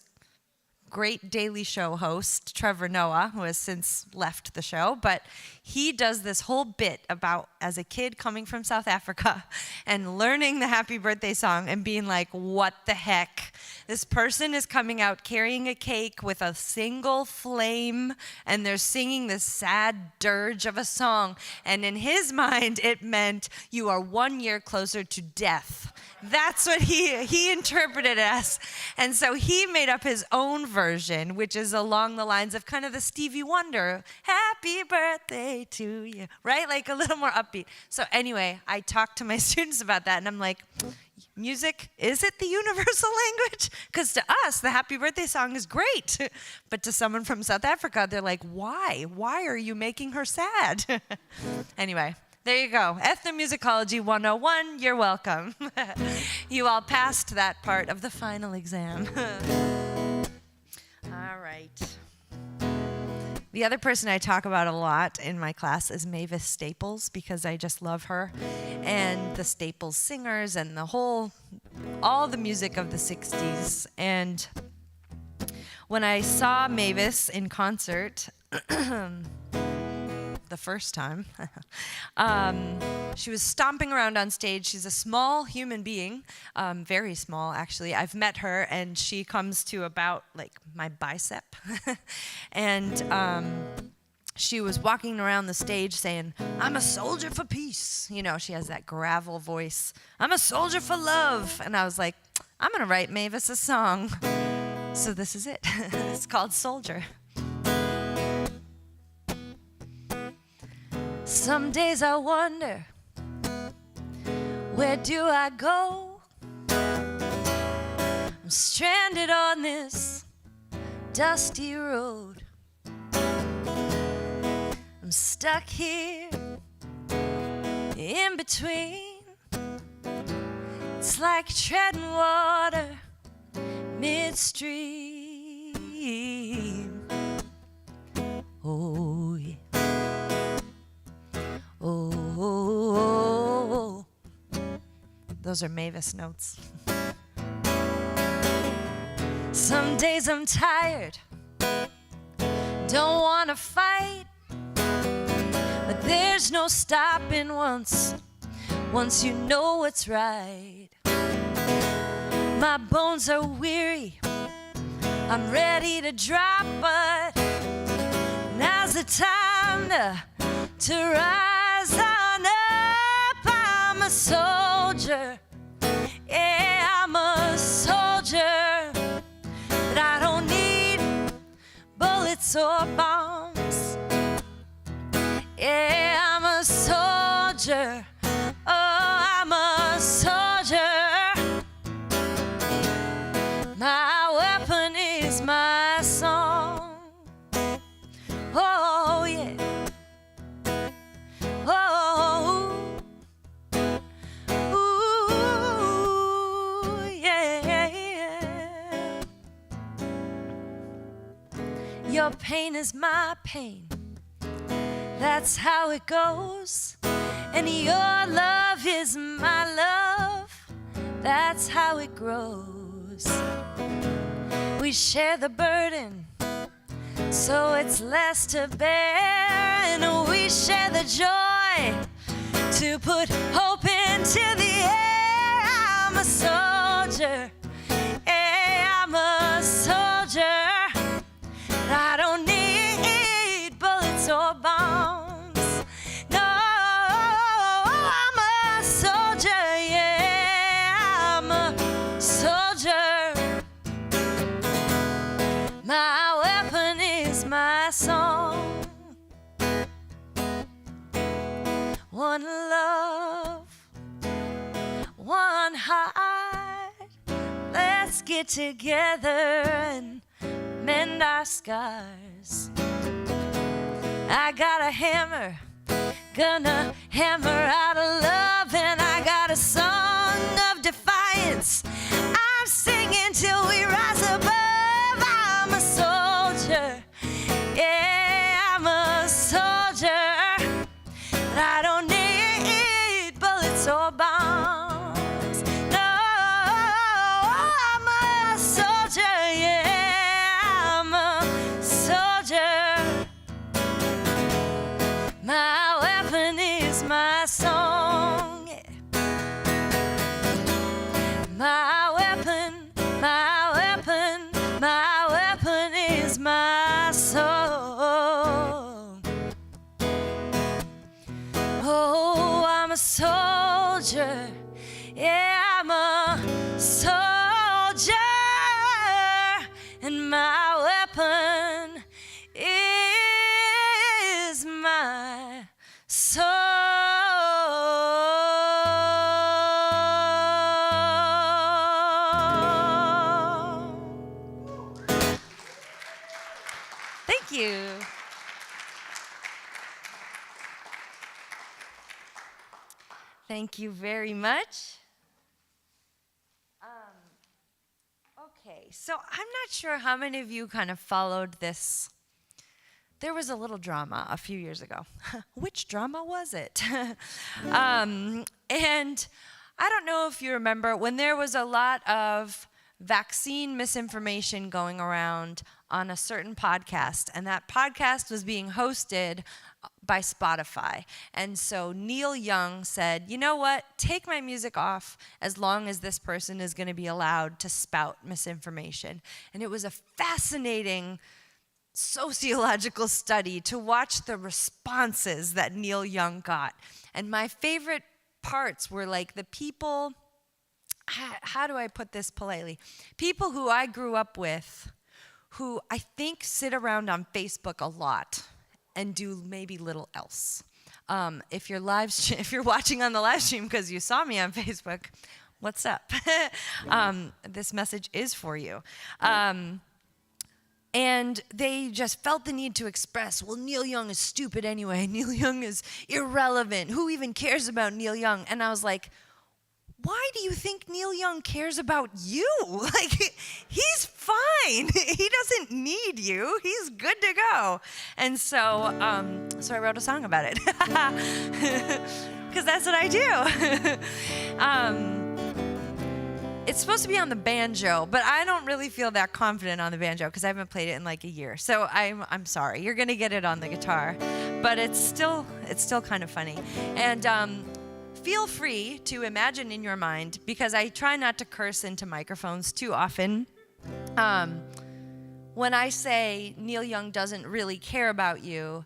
great Daily Show host, Trevor Noah, who has since left the show, but he does this whole bit about as a kid coming from South Africa and learning the happy birthday song and being like, what the heck? This person is coming out carrying a cake with a single flame, and they're singing this sad dirge of a song. And in his mind, it meant you are 1 year closer to death. That's what he interpreted it as. And so he made up his own version, which is along the lines of kind of the Stevie Wonder, happy birthday to you, right? Like a little more upbeat. So anyway, I talked to my students about that, and I'm like, music, is it the universal language? Because to us, the happy birthday song is great. But to someone from South Africa, they're like, why? Why are you making her sad? Anyway. There you go. Ethnomusicology 101, you're welcome. You all passed that part of the final exam. All right. The other person I talk about a lot in my class is Mavis Staples, because I just love her. And the Staples singers and all the music of the 60s. And when I saw Mavis in concert, the first time. She was stomping around on stage. She's a small human being, very small actually. I've met her, and she comes to about like my bicep. And she was walking around the stage saying, "I'm a soldier for peace." You know, she has that gravel voice. "I'm a soldier for love." And I was like, I'm going to write Mavis a song. So this is it. It's called Soldier. Some days I wonder, where do I go? I'm stranded on this dusty road. I'm stuck here in between. It's like treading water midstream. Oh, yeah. Oh. Those are Mavis notes. Some days I'm tired, don't want to fight, but there's no stopping once you know what's right. My bones are weary, I'm ready to drop, but now's the time to rise on up. I'm a soldier, yeah, I'm a soldier, but I don't need bullets or bombs. Yeah, I'm a soldier, oh, I'm a soldier. My weapon is my song. Oh, yeah. Oh, ooh, yeah. Your pain is my pain. That's how it goes. And your love is my love. That's how it grows. We share the burden, so it's less to bear, and we share the joy to put hope into the air. I'm a soldier, yeah, I'm a soldier. I don't need bullets or bombs. No, I'm a soldier, yeah, I'm a soldier. My weapon is my song. One love, one heart. Let's get together and mend our scars. I got a hammer, gonna hammer out a love, and I got a song of defiance. I'm singing till we rise above. I'm a soldier, yeah, I'm a soldier, but I don't need bullets or bombs. No, I'm a soldier, yeah, I'm a soldier. My weapon is my song, yeah. My weapon, my weapon, my weapon is my song. Oh, I'm a soldier, yeah, I'm a soldier, and my weapon is my song. Thank you. Thank you very much. Okay, so I'm not sure how many of you kind of followed this. There was a little drama a few years ago. Which drama was it? And I don't know if you remember when there was a lot of vaccine misinformation going around on a certain podcast, and that podcast was being hosted by Spotify. And so Neil Young said, you know what, take my music off as long as this person is going to be allowed to spout misinformation. And it was a fascinating sociological study to watch the responses that Neil Young got. And my favorite parts were like the people, how do I put this politely? People who I grew up with, who I think sit around on Facebook a lot and do maybe little else. If you're watching on the live stream because you saw me on Facebook, what's up? This message is for you. And they just felt the need to express, well, Neil Young is stupid anyway. Neil Young is irrelevant. Who even cares about Neil Young? And I was like, why do you think Neil Young cares about you? Like, he's fine. He doesn't need you. He's good to go. And so I wrote a song about it. Because that's what I do. It's supposed to be on the banjo, but I don't really feel that confident on the banjo because I haven't played it in like a year. So I'm sorry. You're gonna get it on the guitar, but it's still kind of funny. And feel free to imagine in your mind, because I try not to curse into microphones too often. When I say Neil Young doesn't really care about you,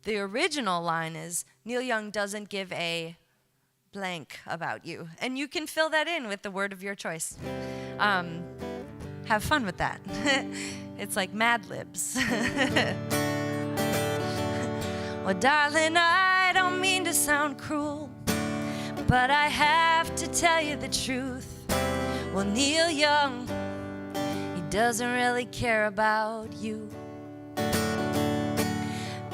the original line is Neil Young doesn't give a blank about you. And you can fill that in with the word of your choice. Have fun with that. It's like Mad Libs. Well, darling, I don't mean to sound cruel, but I have to tell you the truth. Well, Neil Young, he doesn't really care about you.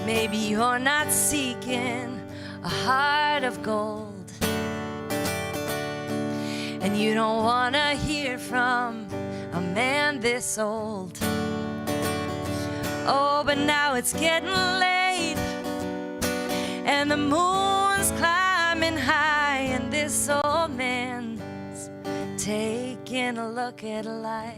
Maybe you're not seeking a heart of gold, and you don't want to hear from a man this old. Oh, but now it's getting late, and the moon's climbing high, and this old man's taking a look at life.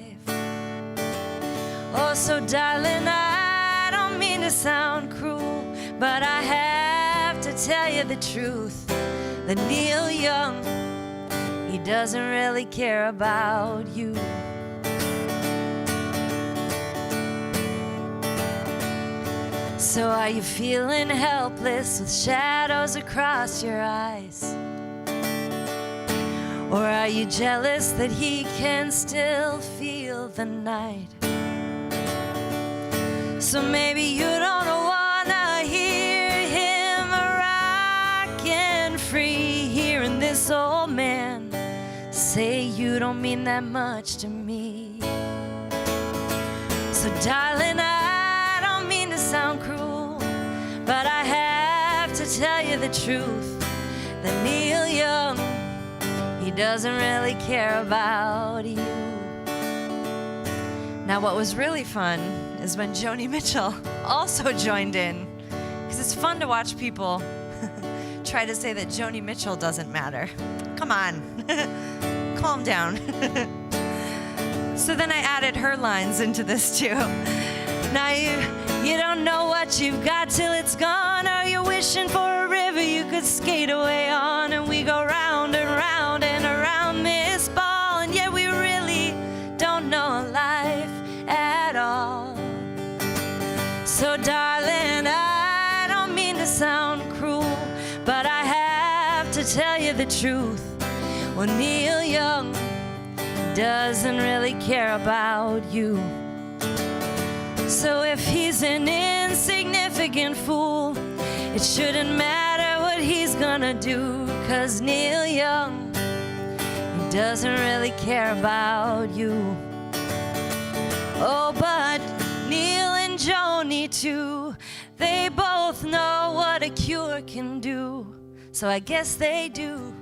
Oh, so darling, I don't mean to sound cruel, but I have to tell you the truth. That Neil Young, he doesn't really care about you. So are you feeling helpless with shadows across your eyes? Or are you jealous that he can still feel the night? So maybe you don't wanna hear him rockin' free, hearing this old man say you don't mean that much to me. So darling, I don't mean to sound cruel, but I have to tell you the truth. That Neil Young, he doesn't really care about you. Now what was really fun is when Joni Mitchell also joined in, because it's fun to watch people try to say that Joni Mitchell doesn't matter. Come on. Calm down. So then I added her lines into this too. Now you don't know what you've got till it's gone. Or you're wishing for a river you could skate away on. And we go round and round and around this ball, and yet we really don't know life at all. So darling, I don't mean to sound cruel, but I have to tell you the truth. Well, Neil Young doesn't really care about you. So if he's an insignificant fool, it shouldn't matter what he's gonna do, 'cause Neil Young, he doesn't really care about you. Oh, but Neil and Joni too, they both know what a cure can do. So I guess they do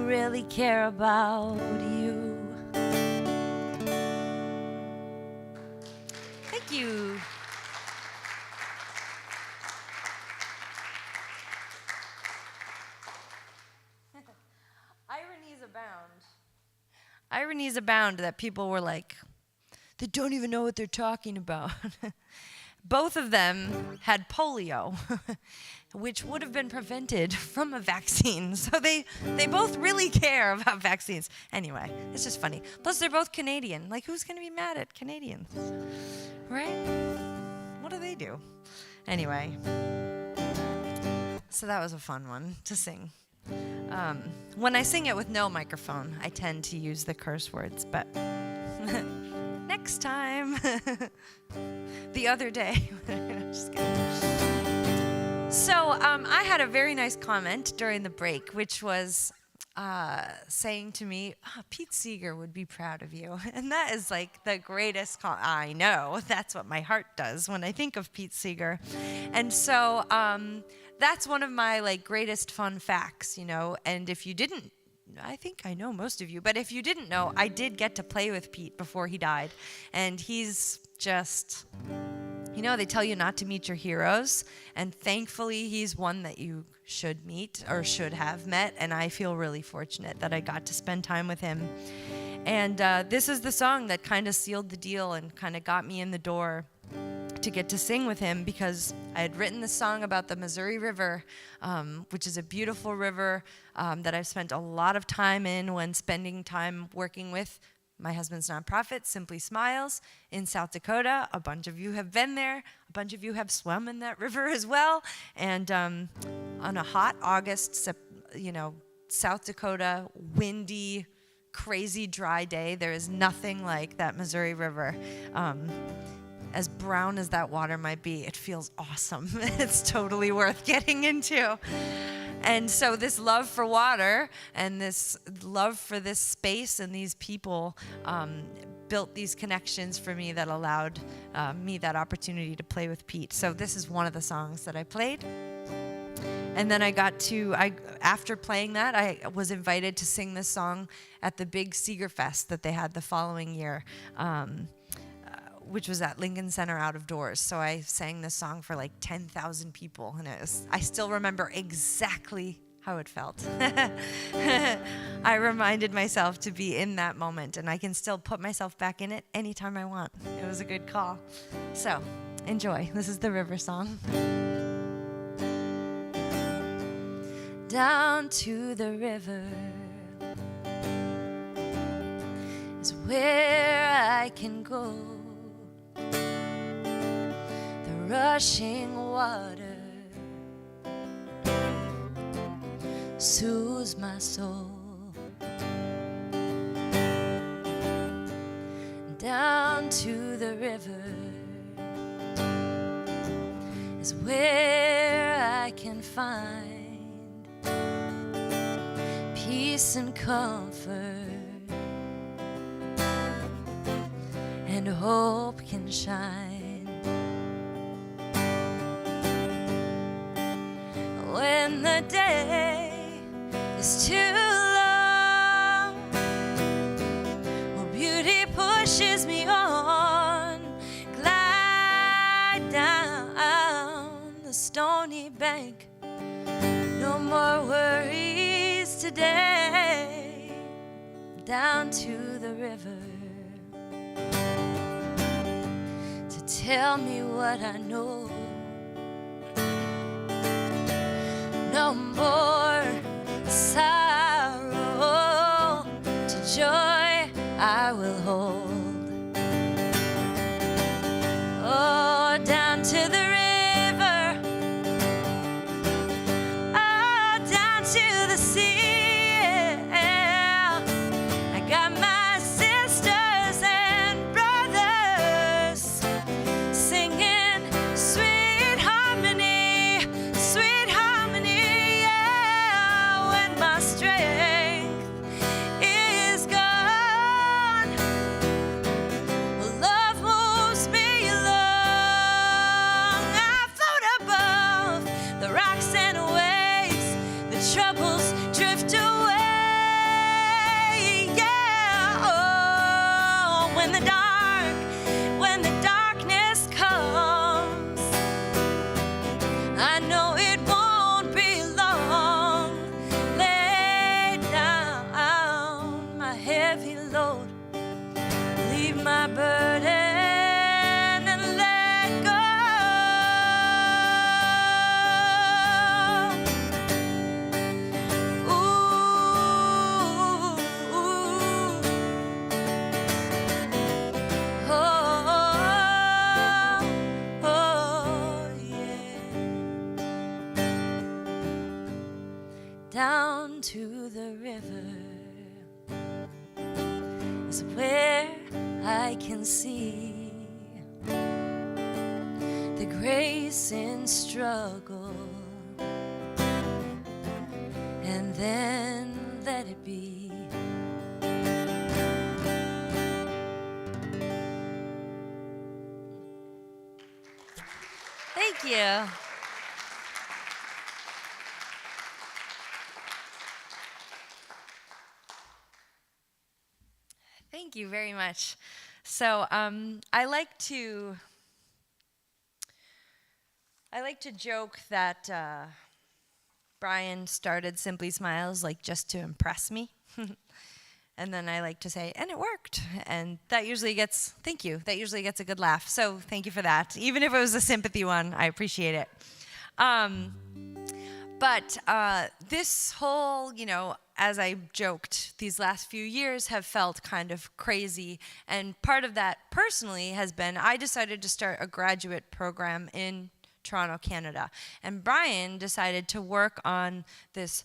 really care about you. Thank you. Ironies abound that people were like, they don't even know what they're talking about. both of them had polio, which would have been prevented from a vaccine. So they both really care about vaccines. Anyway, it's just funny. Plus, they're both Canadian. Like, who's going to be mad at Canadians? Right? What do they do? Anyway, so that was a fun one to sing. When I sing it with no microphone, I tend to use the curse words, but next time. The other day. Just kidding. So I had a very nice comment during the break, which was saying to me, Pete Seeger would be proud of you. And that is like the greatest I know. That's what my heart does when I think of Pete Seeger. And so that's one of my like greatest fun facts, you know. And if you didn't, I think I know most of you, but if you didn't know, I did get to play with Pete before he died. And he's just, you know, they tell you not to meet your heroes. And thankfully, he's one that you should meet or should have met. And I feel really fortunate that I got to spend time with him. And this is the song that kind of sealed the deal and kind of got me in the door to get to sing with him, because I had written the song about the Missouri River, which is a beautiful river that I've spent a lot of time in when spending time working with my husband's nonprofit, Simply Smiles, in South Dakota. A bunch of you have been there. A bunch of you have swum in that river as well. And on a hot August, South Dakota, windy, crazy dry day, there is nothing like that Missouri River. As brown as that water might be, it feels awesome. It's totally worth getting into. And so this love for water and this love for this space and these people built these connections for me that allowed me that opportunity to play with Pete. So this is one of the songs that I played. And then after playing that, I was invited to sing this song at the big Seeger Fest that they had the following year. Which was at Lincoln Center out of doors. So I sang this song for like 10,000 people. And I still remember exactly how it felt. I reminded myself to be in that moment, and I can still put myself back in it anytime I want. It was a good call. So enjoy. This is the river song. Down to the river is where I can go. The rushing water soothes my soul. Down to the river is where I can find peace and comfort, and hope can shine. When the day is too long, or beauty pushes me on, glide down the stony bank. No more worries today. Down to the river to tell me what I know. No more sorrow, to joy I will hold. Oh, down to the river, oh, down to the sea. I got my sisters and brothers singing sweet harmony, yeah. to the river is where I can see the grace in struggle, and then let it be. Thank you. Thank you very much. So I like to joke that Brian started Simply Smiles like just to impress me. And then I like to say, and it worked. And that usually gets, thank you, that usually gets a good laugh. So thank you for that. Even if it was a sympathy one, I appreciate it. But this whole, as I joked, these last few years have felt kind of crazy. And part of that personally has been I decided to start a graduate program in Toronto, Canada. And Brian decided to work on this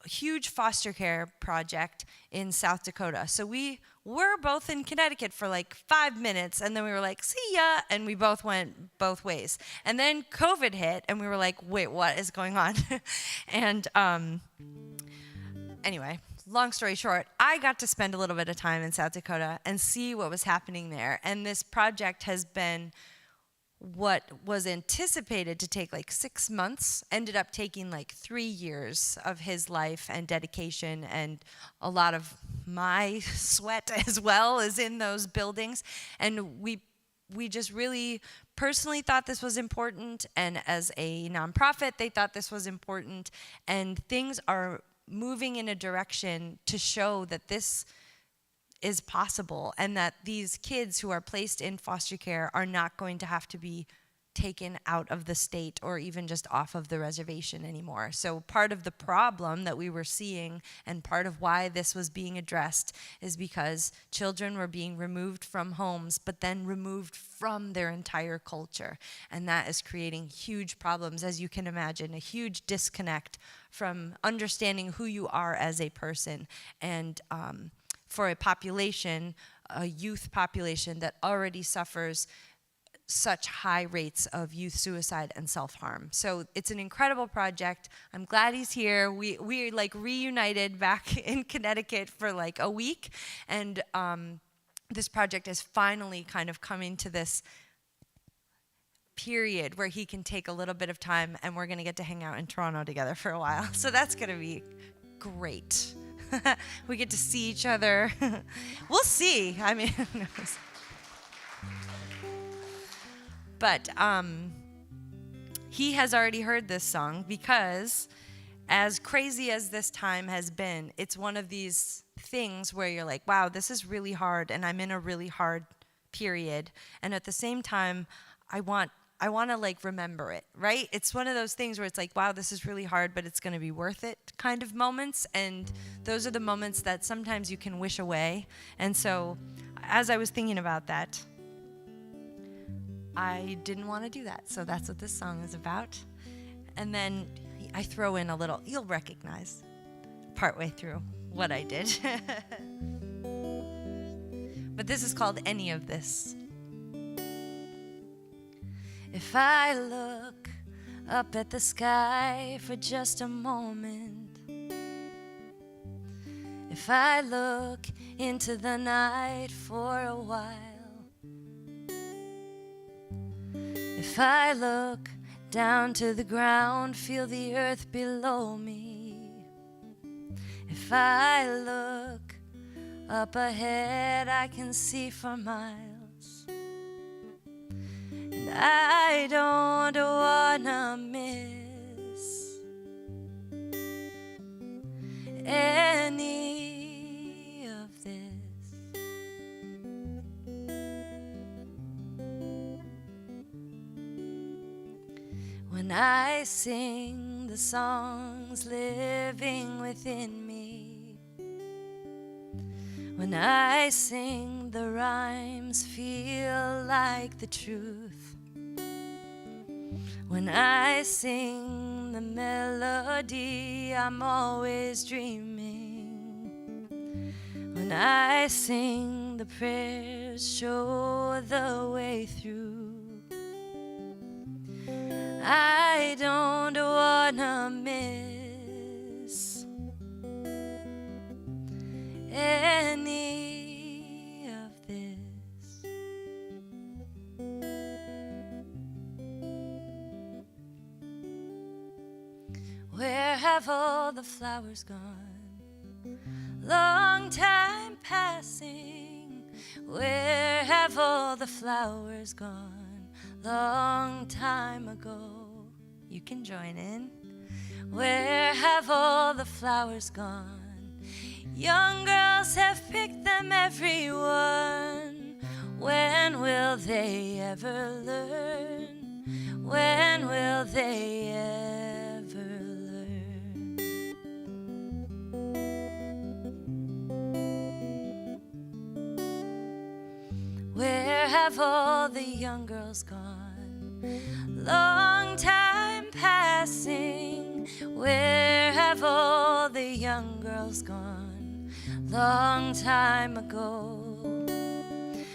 huge foster care project in South Dakota. So we were both in Connecticut for like 5 minutes, and then we were like, see ya, and we both went both ways. And then COVID hit, and we were like, wait, what is going on? And anyway, long story short, I got to spend a little bit of time in South Dakota and see what was happening there. And this project has been what was anticipated to take like 6 months ended up taking like 3 years of his life and dedication, and a lot of my sweat as well is in those buildings. And we just really personally thought this was important, and as a nonprofit they thought this was important, and things are moving in a direction to show that this is possible, and that these kids who are placed in foster care are not going to have to be taken out of the state or even just off of the reservation anymore. So part of the problem that we were seeing, and part of why this was being addressed, is because children were being removed from homes, but then removed from their entire culture. And that is creating huge problems, as you can imagine, a huge disconnect from understanding who you are as a person. And for a population, a youth population that already suffers such high rates of youth suicide and self-harm. So it's an incredible project. I'm glad he's here. We like reunited back in Connecticut for like a week, and this project is finally kind of coming to this period where he can take a little bit of time, and we're gonna get to hang out in Toronto together for a while. So that's gonna be great. We get to see each other. We'll see. I mean, but he has already heard this song, because as crazy as this time has been, it's one of these things where you're like, wow, this is really hard, and I'm in a really hard period. And at the same time, I want to like remember it, right? It's one of those things where it's like, wow, this is really hard, but it's going to be worth it kind of moments. And those are the moments that sometimes you can wish away. And so as I was thinking about that, I didn't want to do that. So that's what this song is about. And then I throw in a little, you'll recognize partway through what I did. But this is called Any of This. If I look up at the sky for just a moment, if I look into the night for a while, if I look down to the ground, feel the earth below me, if I look up ahead, I can see for miles. I don't wanna miss any of this. When I sing the songs living within me, when I sing the rhymes feel like the truth, When I sing the melody, I'm always dreaming. When I sing the prayers, show the way through. I don't wanna miss any of this. Where have all the flowers gone? Long time passing. Where have all the flowers gone? Long time ago. You can join in. Where have all the flowers gone? Young girls have picked them, everyone. When will they ever learn? When will they ever learn? Where have all the young girls gone? Long time passing. Where have all the young girls gone? Long time ago.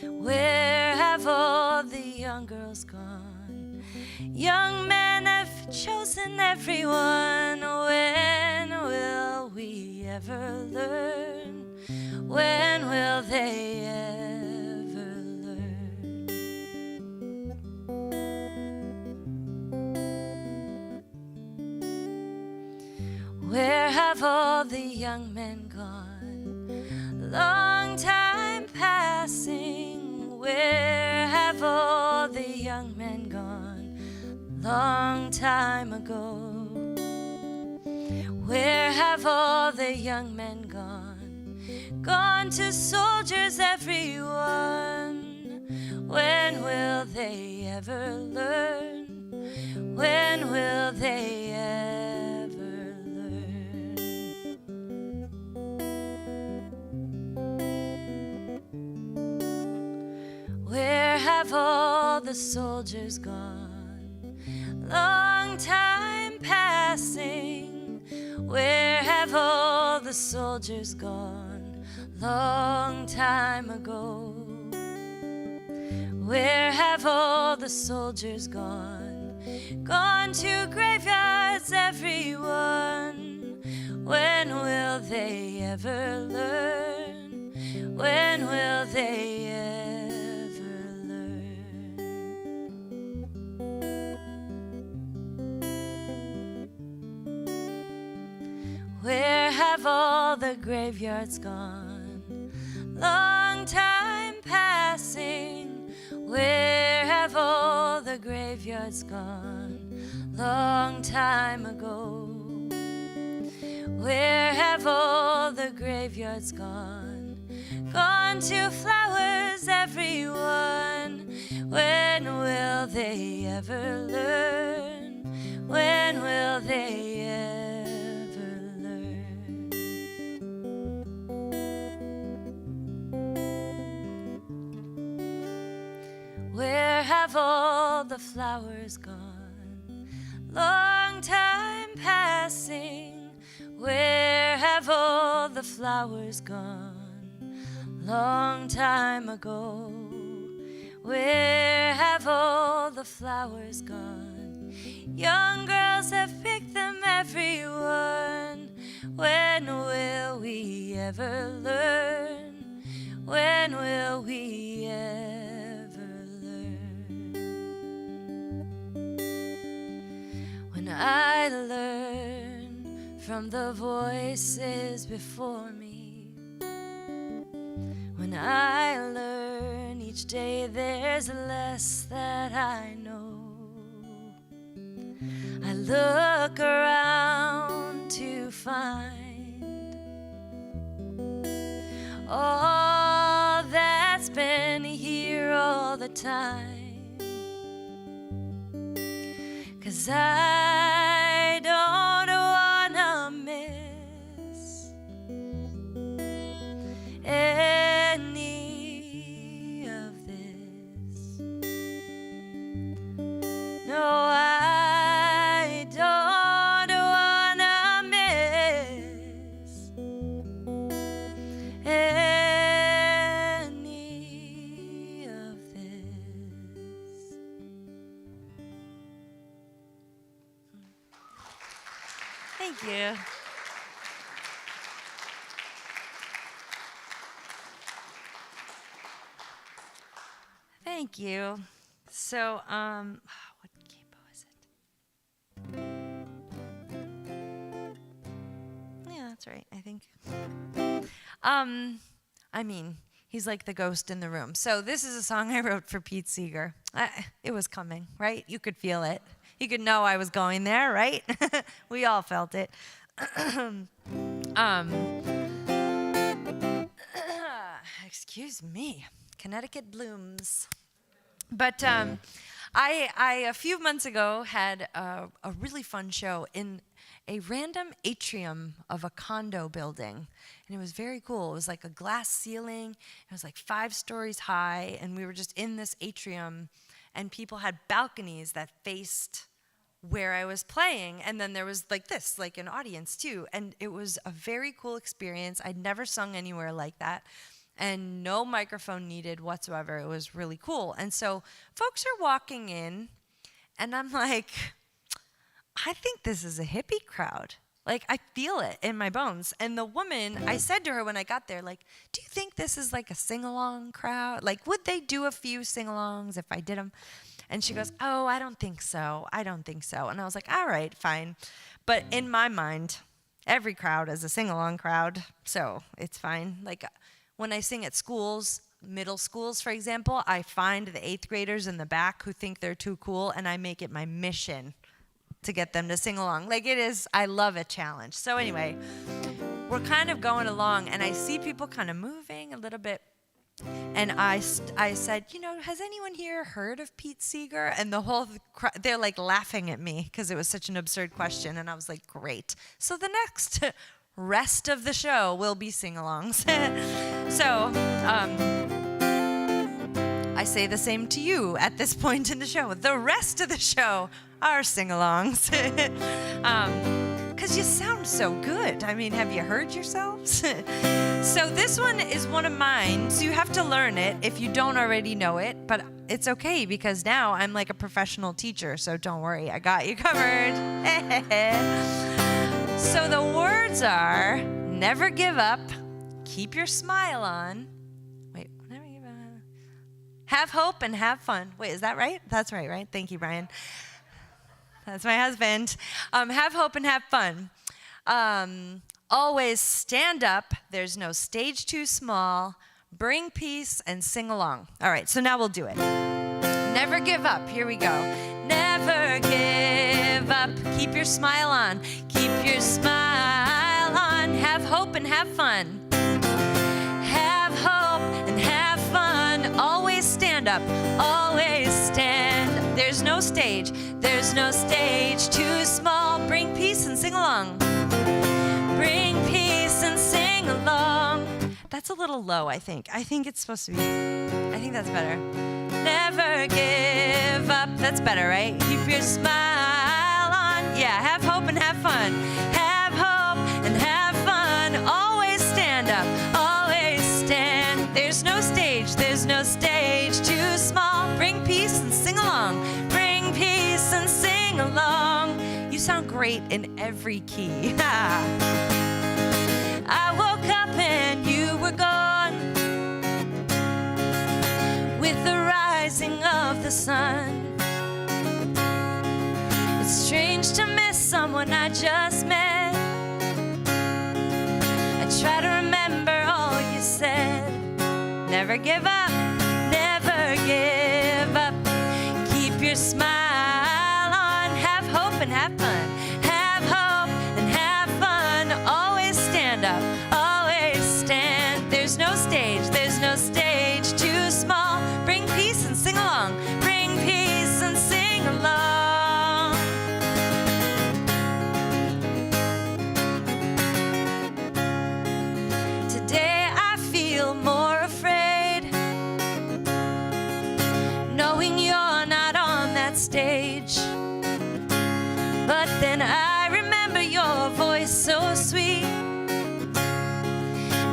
Where have all the young girls gone? Young men have chosen everyone. When will we ever learn? When will they ever learn? Where have all the young men gone? Long time passing. Where have all the young men gone? Long time ago. Where have all the young men gone? Gone to soldiers, everyone. When will they ever learn? When will they ever learn? Where have all the soldiers gone? Long time passing. Where have all the soldiers gone? Long time ago. Where have all the soldiers gone? Gone to graveyards, everyone. When will they ever learn? When will they ever learn? Where have all the graveyards gone? Long time passing. Where have all the graveyards gone? Long time ago. Where have all the graveyards gone? Gone to flowers, everyone. When will they ever learn? When will they ever learn? Where have all the flowers gone? Long time passing. Where have all the flowers gone? Long time ago. Where have all the flowers gone? Young girls have picked them, everyone. When will we ever learn? When will we ever learn? When I learn from the voices before me, when I learn each day there's less that I know, I look around to find all that's been here all the time. 'Cause I don't wanna miss any of this. No, Thank you. Thank you. So, what capo is it? Yeah, that's right, I think. I mean, he's like the ghost in the room. So this is a song I wrote for Pete Seeger. It was coming, right? You could feel it. You could know I was going there, right? We all felt it. Excuse me. Connecticut blooms. But I a few months ago had a really fun show in a random atrium of a condo building. And it was very cool. It was like a glass ceiling. It was like 5 stories high. And we were just in this atrium. And people had balconies that faced where I was playing. And then there was like this, like an audience too. And it was a very cool experience. I'd never sung anywhere like that. And no microphone needed whatsoever. It was really cool. And so folks are walking in, and I'm like, I think this is a hippie crowd. Like, I feel it in my bones. And the woman, I said to her when I got there, like, do you think this is like a sing-along crowd? Like, would they do a few sing-alongs if I did them? And she goes, oh, I don't think so. I don't think so. And I was like, all right, fine. But in my mind, every crowd is a sing-along crowd, so it's fine. Like, when I sing at schools, middle schools, for example, I find the 8th graders in the back who think they're too cool, and I make it my mission to get them to sing along. Like, it is, I love a challenge. So anyway, we're kind of going along, and I see people kind of moving a little bit. And I said, you know, has anyone here heard of Pete Seeger? And the whole crowd, they're like laughing at me because it was such an absurd question. And I was like, great. So the next rest of the show will be sing-alongs. So I say the same to you at this point in the show. The rest of the show are sing-alongs. Because you sound so good. I mean, have you heard yourselves? So this one is one of mine, so you have to learn it if you don't already know it, but it's okay because now I'm like a professional teacher, so don't worry, I got you covered. So the words are, never give up, keep your smile on. Wait, never give up. Have hope and have fun. Wait, is that right? That's right, right? Thank you, Brian. That's my husband. Have hope and have fun. Always stand up. There's no stage too small. Bring peace and sing along. All right, so now we'll do it. Never give up. Here we go. Never give up. Keep your smile on. Keep your smile on. Have hope and have fun. Have hope and have fun. Always stand up. Always stand. There's no stage. There's no stage too small. Bring peace and sing along. Bring peace and sing along. That's a little low, I think. I think it's supposed to be, I think that's better. Never give up. That's better, right? Keep your smile on. Yeah, have hope and have fun. Have hope and have fun. Always stand up. Always stand. There's no stage. There's no stage too small. Bring peace and sing along. Bring peace and sing along. You sound great in every key. I woke up and you were gone. With the rising of the sun, it's strange to miss someone I just met. I try to remember all you said. Never give up, never give up. Keep your smile on. Have hope and have fun. Have hope and have fun. Always stand up, always stand. There's no stage too small. Bring peace and sing along. Bring peace and sing along. Today I feel more afraid, knowing you're not on that stage. But then I remember your voice so sweet,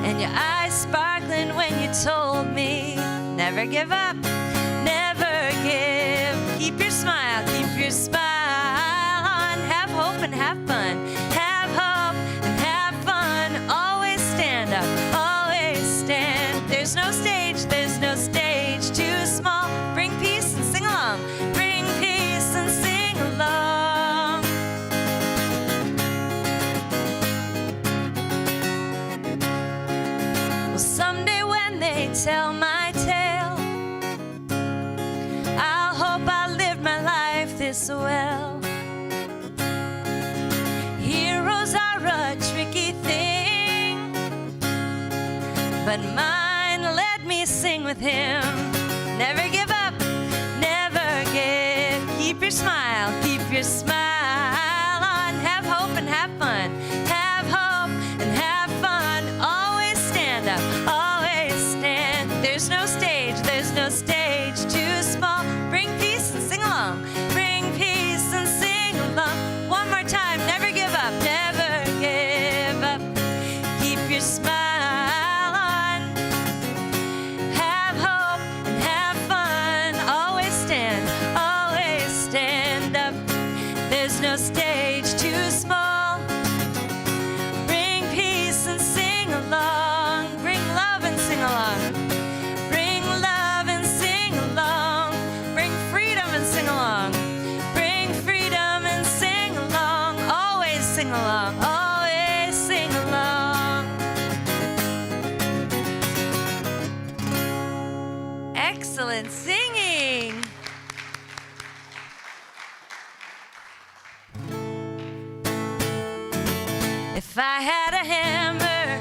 and your eyes sparkling when you told me, never give up, never give. Keep your smile on. Have hope and have fun. Have so well. Heroes are a tricky thing, but mine let me sing with him. Never give up, never give. Keep your smile on. Have hope and have fun. Have hope and have fun. Always stand up, always stand. There's no stage too small. Bring peace and sing along. Bring peace and sing along. One more time, never give up, never give up. Keep your smile on. Have hope and have fun. Always stand up. There's no stage too small. Bring peace and sing along. Bring love and sing along. Bring love and sing along. Bring freedom and sing along. Bring freedom and sing along. Always sing along. Always sing along. Excellent singing. If I had a hammer,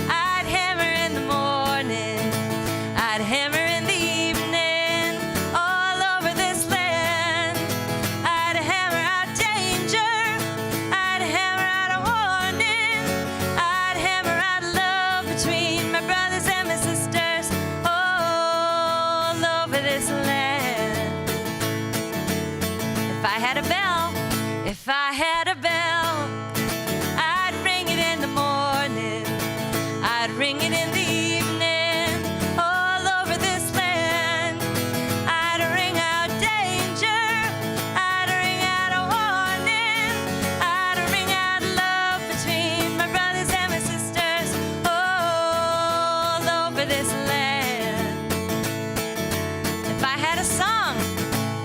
I'd hammer in the morning. I'd hammer in the evening, all over this land. I'd hammer out danger. I'd hammer out a warning. I'd hammer out love between my brothers and my sisters, all over this land. If I had a bell, if I had a bell, I'd ring it in the morning. I'd ring it in the evening, all over this land. I'd ring out danger. I'd ring out a warning. I'd ring out love between my brothers and my sisters, all over this land. If I had a song,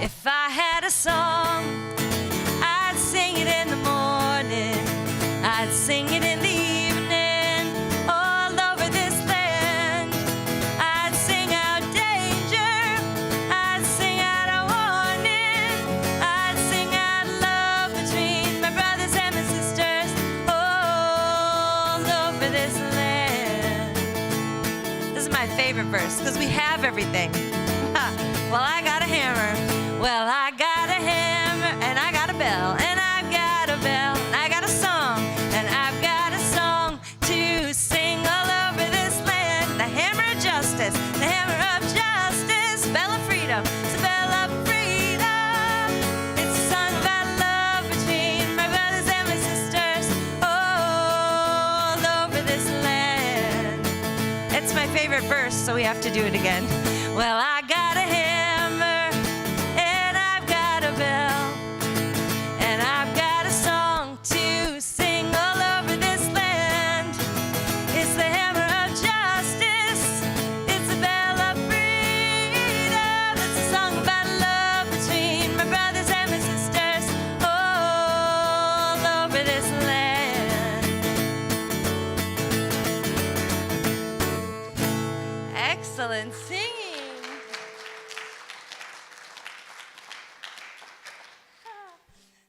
if I had a song, I'd sing it in the morning. I'd sing it in the evening, all over this land. I'd sing out danger. I'd sing out a warning. I'd sing out love between my brothers and my sisters, all over this land. This is my favorite verse because we have everything. Well, I got a hammer. Well, I got a hammer, and I got a bell, and I've got a bell, and I got a song, and I've got a song to sing all over this land. The hammer of justice, the hammer of justice, bell of freedom, it's a bell of freedom. It's a song about love between my brothers and my sisters, all over this land. It's my favorite verse, so we have to do it again. Well, I got a hammer, and I've got a bell, and I've got a song to sing all over this land. It's the hammer of justice, it's a bell of freedom. It's a song about love between my brothers and my sisters, all over this land. Excellent singing.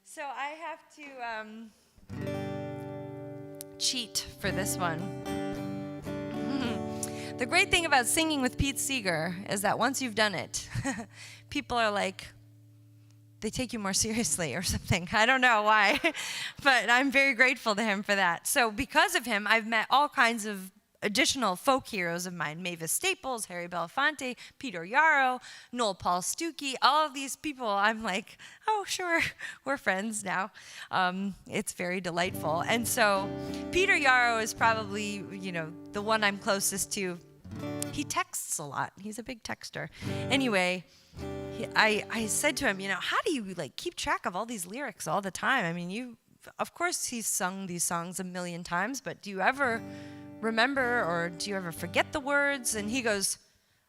So I have to cheat for this one. The great thing about singing with Pete Seeger is that once you've done it, people are like, they take you more seriously or something. I don't know why, but I'm very grateful to him for that. So because of him, I've met all kinds of additional folk heroes of mine: Mavis Staples, Harry Belafonte, Peter Yarrow, Noel Paul Stuckey. All of these people, I'm like, oh, sure, we're friends now. It's very delightful. And so Peter Yarrow is probably, the one I'm closest to. He texts a lot. He's a big texter. Anyway, I said to him, how do you keep track of all these lyrics all the time? I mean, of course he's sung these songs a million times, but do you ever remember, or do you ever forget the words? And he goes,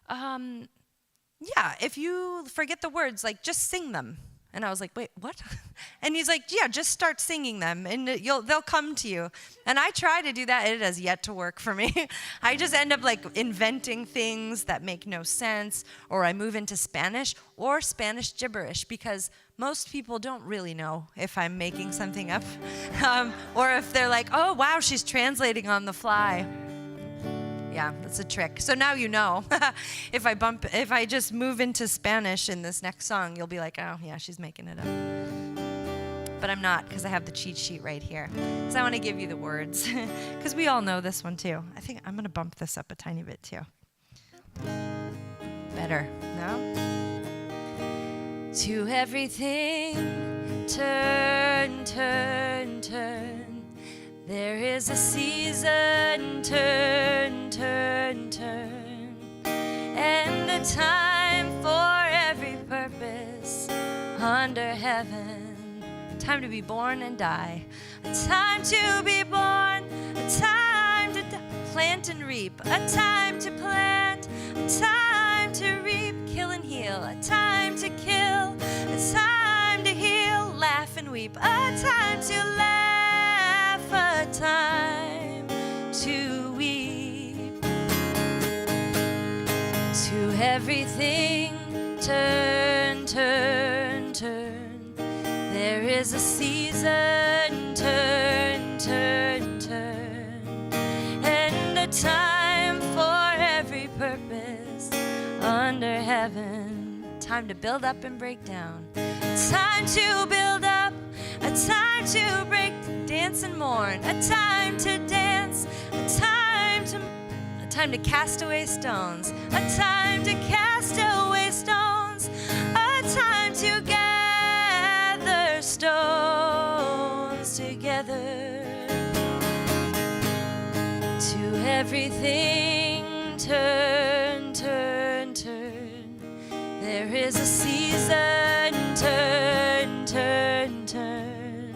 yeah, if you forget the words, just sing them. And I was like, wait, what? And he's like, yeah, just start singing them and they'll come to you. And I try to do that. It has yet to work for me. I just end up like inventing things that make no sense, or I move into Spanish or Spanish gibberish, because most people don't really know if I'm making something up or if they're like, oh, wow, she's translating on the fly. Yeah, that's a trick. So now you know. If I just move into Spanish in this next song, you'll be like, oh, yeah, she's making it up. But I'm not, because I have the cheat sheet right here. So I want to give you the words, because we all know this one too. I think I'm going to bump this up a tiny bit too. Better, no? To everything, turn, turn, turn. There is a season, turn, turn, turn, and a time for every purpose under heaven. A time to be born and die, a time to be born, a time to plant and reap, a time to plant, a time to reap, kill and heal, a time to kill, a time to heal, laugh and weep, a time to laugh, a time to weep. To everything, turn, turn, turn. There is a season, turn, turn, turn, and a time for every purpose under heaven. Time to build up and break down, a time to build up, a time to break, dance and mourn, a time to dance, a time to cast away stones, a time to cast away stones, a time to gather stones together. To everything, turn, turn, turn. There is a season, turn, turn, turn,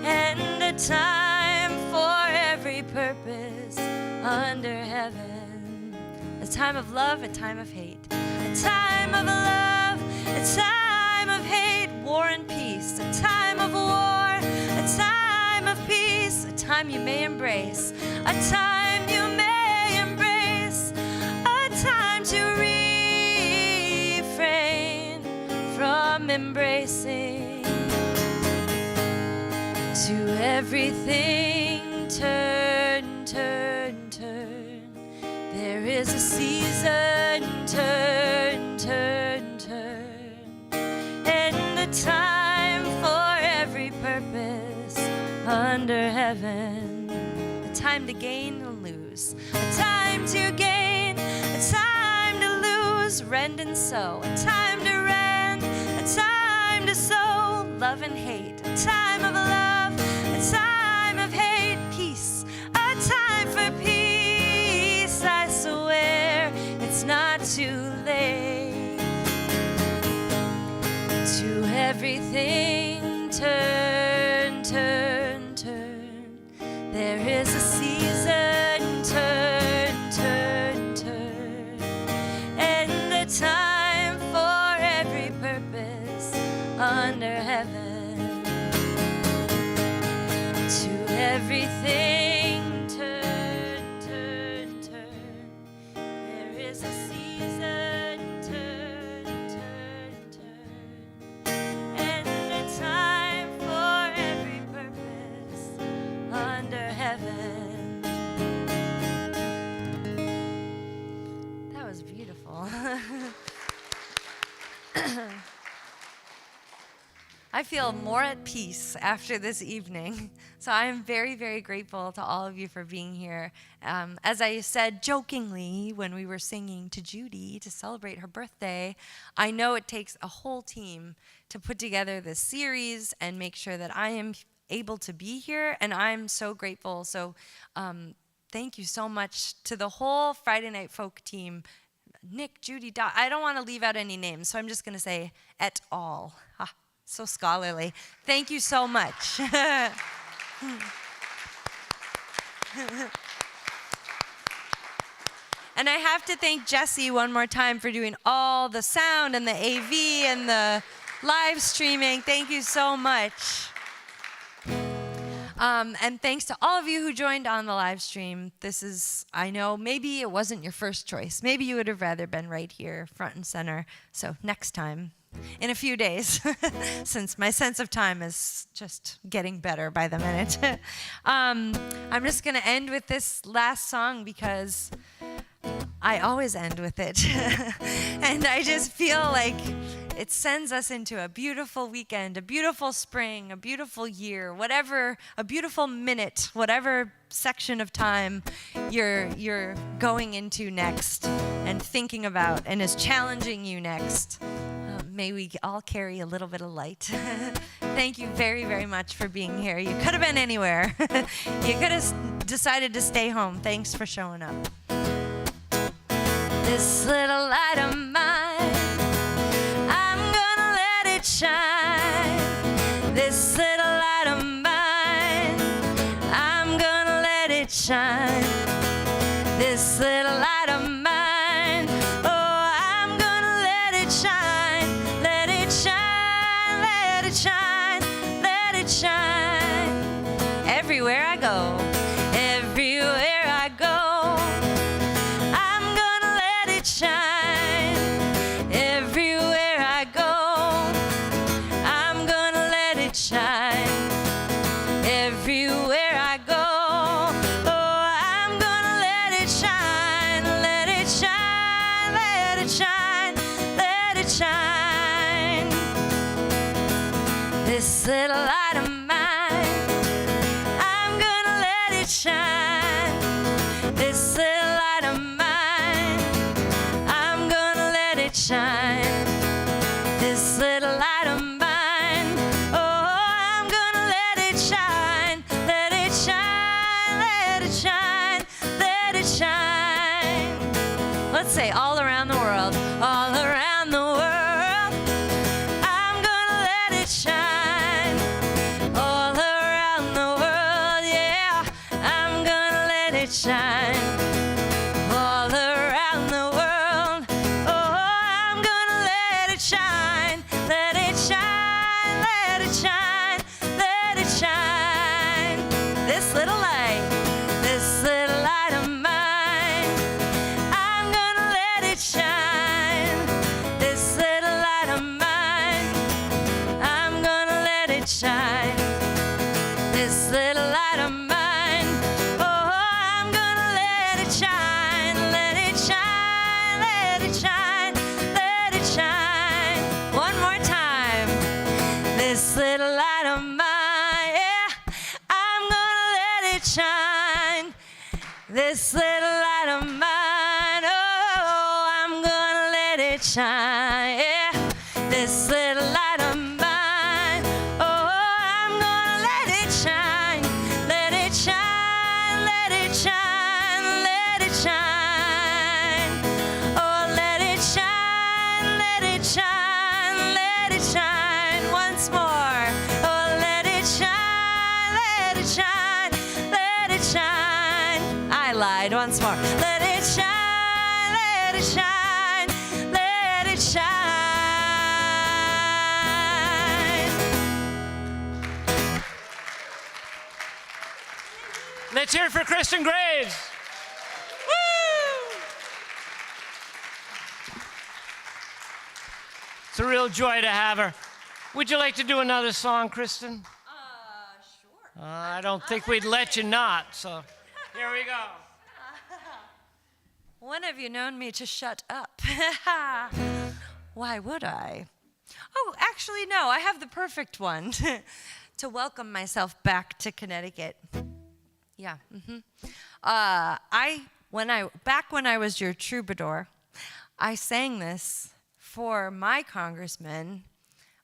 and a time for every purpose under heaven. A time of love, a time of hate, a time of love, a time of hate, war and peace, a time of war, a time of peace, a time you may embrace, a time you may embrace, a time to refrain from embracing. To everything, turn, turn, turn. There is a season, turn, turn, turn, and a time for every purpose under heaven. A time to gain and lose, a time to gain, a time to lose, rend and sow, a time to rend, a time to sow, love and hate, a time of love, a time of hate, peace, a time for peace. I swear it's not too late. To everything, turn, turn, turn. There is a season, turn, turn, turn, and a time for every purpose under heaven. To everything, turn, turn, turn. There is a season, turn, turn, turn, and a time for every purpose under heaven. That was beautiful. I feel more at peace after this evening. So I am very, very grateful to all of you for being here. As I said jokingly when we were singing to Judy to celebrate her birthday, I know it takes a whole team to put together this series and make sure that I am able to be here, and I'm so grateful. So thank you so much to the whole Friday Night Folk team. Nick, Judy, Dot. I don't want to leave out any names, so I'm just going to say et al. Ha. So scholarly. Thank you so much. And I have to thank Jesse one more time for doing all the sound and the AV and the live streaming. Thank you so much. And thanks to all of you who joined on the live stream. This is, I know, maybe it wasn't your first choice. Maybe you would have rather been right here, front and center. So next time, in a few days, since my sense of time is just getting better by the minute. I'm just going to end with this last song because I always end with it. And I just feel like it sends us into a beautiful weekend, a beautiful spring, a beautiful year, whatever, a beautiful minute, whatever section of time you're going into next and thinking about and is challenging you next. May we all carry a little bit of light. Thank you very, very much for being here. You could have been anywhere. You could have decided to stay home. Thanks for showing up. This little light of mine, I'm gonna let it shine. This little light of mine, I'm gonna let it shine. This little light of mine, oh, I'm gonna let it shine. Let it shine, let it shine, let it shine. Everywhere I go, everywhere I go, shine. Everywhere I go, I'm gonna let it shine. Everywhere I go, oh, I'm gonna let it shine. Let it shine, let it shine, let it shine. This little light of mine, I'm gonna let it shine. This little light of mine, shine. This little light of mine, oh, I'm gonna let it shine. Let it shine, let it shine, let it shine. Let's say all around the world, all around the world, I'm gonna let it shine. All around the world, yeah, I'm gonna let it shine. All around the world, shine, let it shine, let it shine, let it shine. This little light of mine, I'm gonna let it shine. This little light of mine, I'm gonna let it shine. This little light of mine, oh, I'm gonna let it shine, let it shine, let it shine, let it shine. One more time. This little light of mine, yeah, I'm gonna let it shine. This little light of mine, oh, I'm gonna let it shine, yeah. This little light of mine, oh, I'm gonna let it shine. Let it shine, let it shine, let it shine. Oh, let it shine, let it shine. Let it shine once more. Oh, let it shine, let it shine, let it shine. I lied once more. Let it shine, let it shine, let it shine. Let's hear it for Kristen Graves. Woo! It's a real joy to have her. Would you like to do another song, Kristen? Sure. I don't think we'd let you not, so here we go. When have you known me to shut up? Why would I? Oh, actually, no, I have the perfect one to welcome myself back to Connecticut. Yeah. Back when I was your troubadour, I sang this for my congressman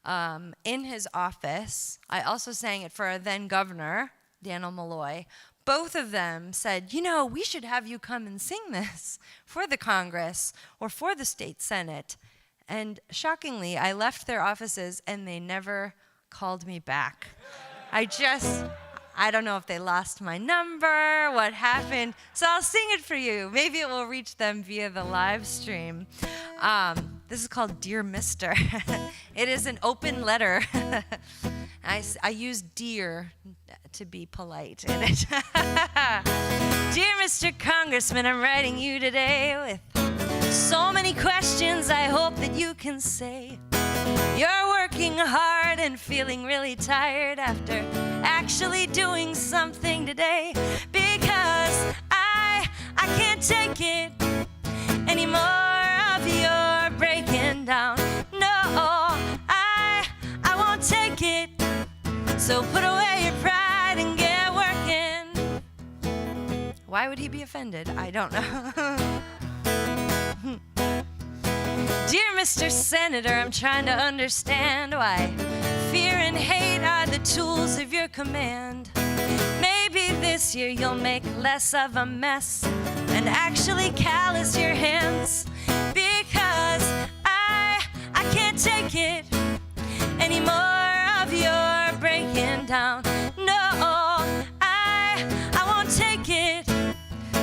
in his office. I also sang it for our then governor, Daniel Malloy. Both of them said, you know, we should have you come and sing this for the Congress or for the state Senate. And shockingly, I left their offices and they never called me back. I don't know if they lost my number, what happened. So I'll sing it for you. Maybe it will reach them via the live stream. This is called Dear Mister. It is an open letter. I use dear to be polite in it. Dear Mr. Congressman, I'm writing you today with so many questions I hope that you can say. You're working hard and feeling really tired after actually doing something today, because I can't take it anymore of your breaking down. No, I won't take it. So put away your pride and get working. Why would he be offended? I don't know. Dear Mr. Senator, I'm trying to understand why fear and hate are the tools of your command. Maybe this year you'll make less of a mess and actually callous your hands, because I can't take it anymore of your breaking down. No, I won't take it.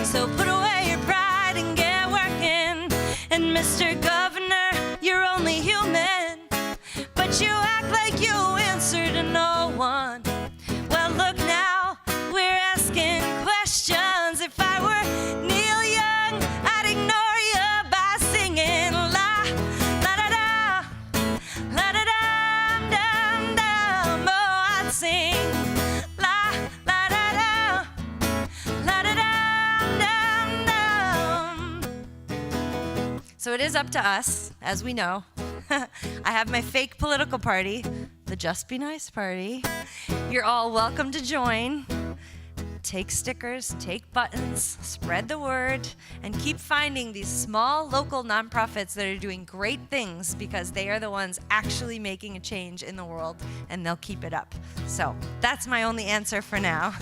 So put away your pride and get working. And Mr. Governor, you're only human, but you act like you answer to no one. Well, look now, we're asking questions. If I were Neil Young, I'd ignore you by singing la la da da, la da dum dum dum. Oh, I'd sing la la da da, la da dum dum dum. So it is up to us, as we know. I have my fake political party, the Just Be Nice party. You're all welcome to join. Take stickers, take buttons, spread the word, and keep finding these small local nonprofits that are doing great things, because they are the ones actually making a change in the world, and they'll keep it up. So that's my only answer for now.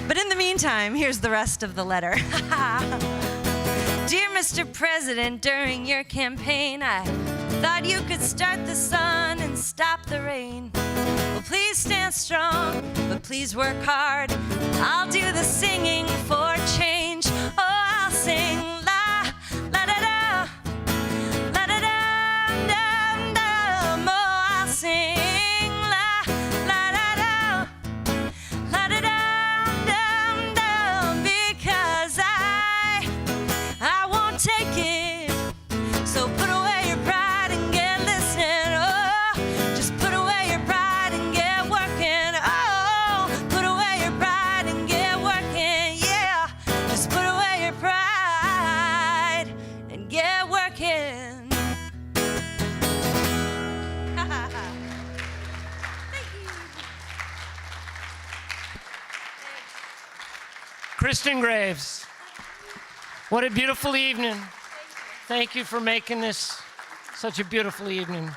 But in the meantime, here's the rest of the letter. Dear Mr. President, during your campaign, I thought you could start the sun and stop the rain. Well, please stand strong, but please work hard. I'll do the singing for change. Oh, I'll sing la, la da da, la da dum dum dum. Oh, I'll sing la, la da da, la da dum dum dum, because I won't take it. So put away your pride and get listening. Oh, just put away your pride and get working. Oh, put away your pride and get working. Yeah, just put away your pride and get working. Thank you. Kristen Graves, what a beautiful evening. Thank you for making this such a beautiful evening.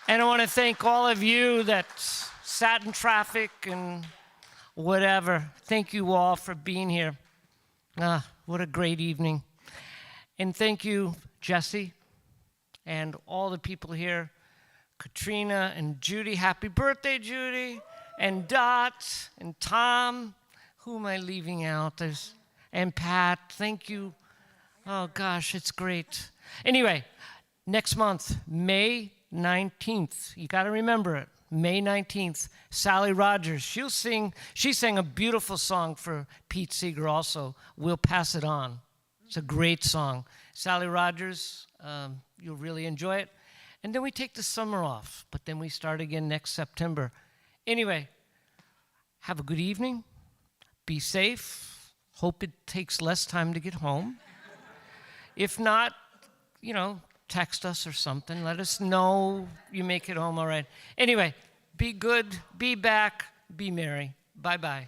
And I want to thank all of you that sat in traffic and whatever. Thank you all for being here. What a great evening. And thank you, Jesse, and all the people here, Katrina and Judy. Happy birthday, Judy. And Dot and Tom. Who am I leaving out? And Pat, thank you. Oh, gosh, it's great. Anyway, next month, May 19th. You got to remember it. May 19th, Sally Rogers. She sang a beautiful song for Pete Seeger also. We'll Pass It On. It's a great song. Sally Rogers, you'll really enjoy it. And then we take the summer off, but then we start again next September. Anyway, have a good evening. Be safe. Hope it takes less time to get home. If not, text us or something. Let us know you make it home all right. Anyway, be good, be back, be merry. Bye-bye.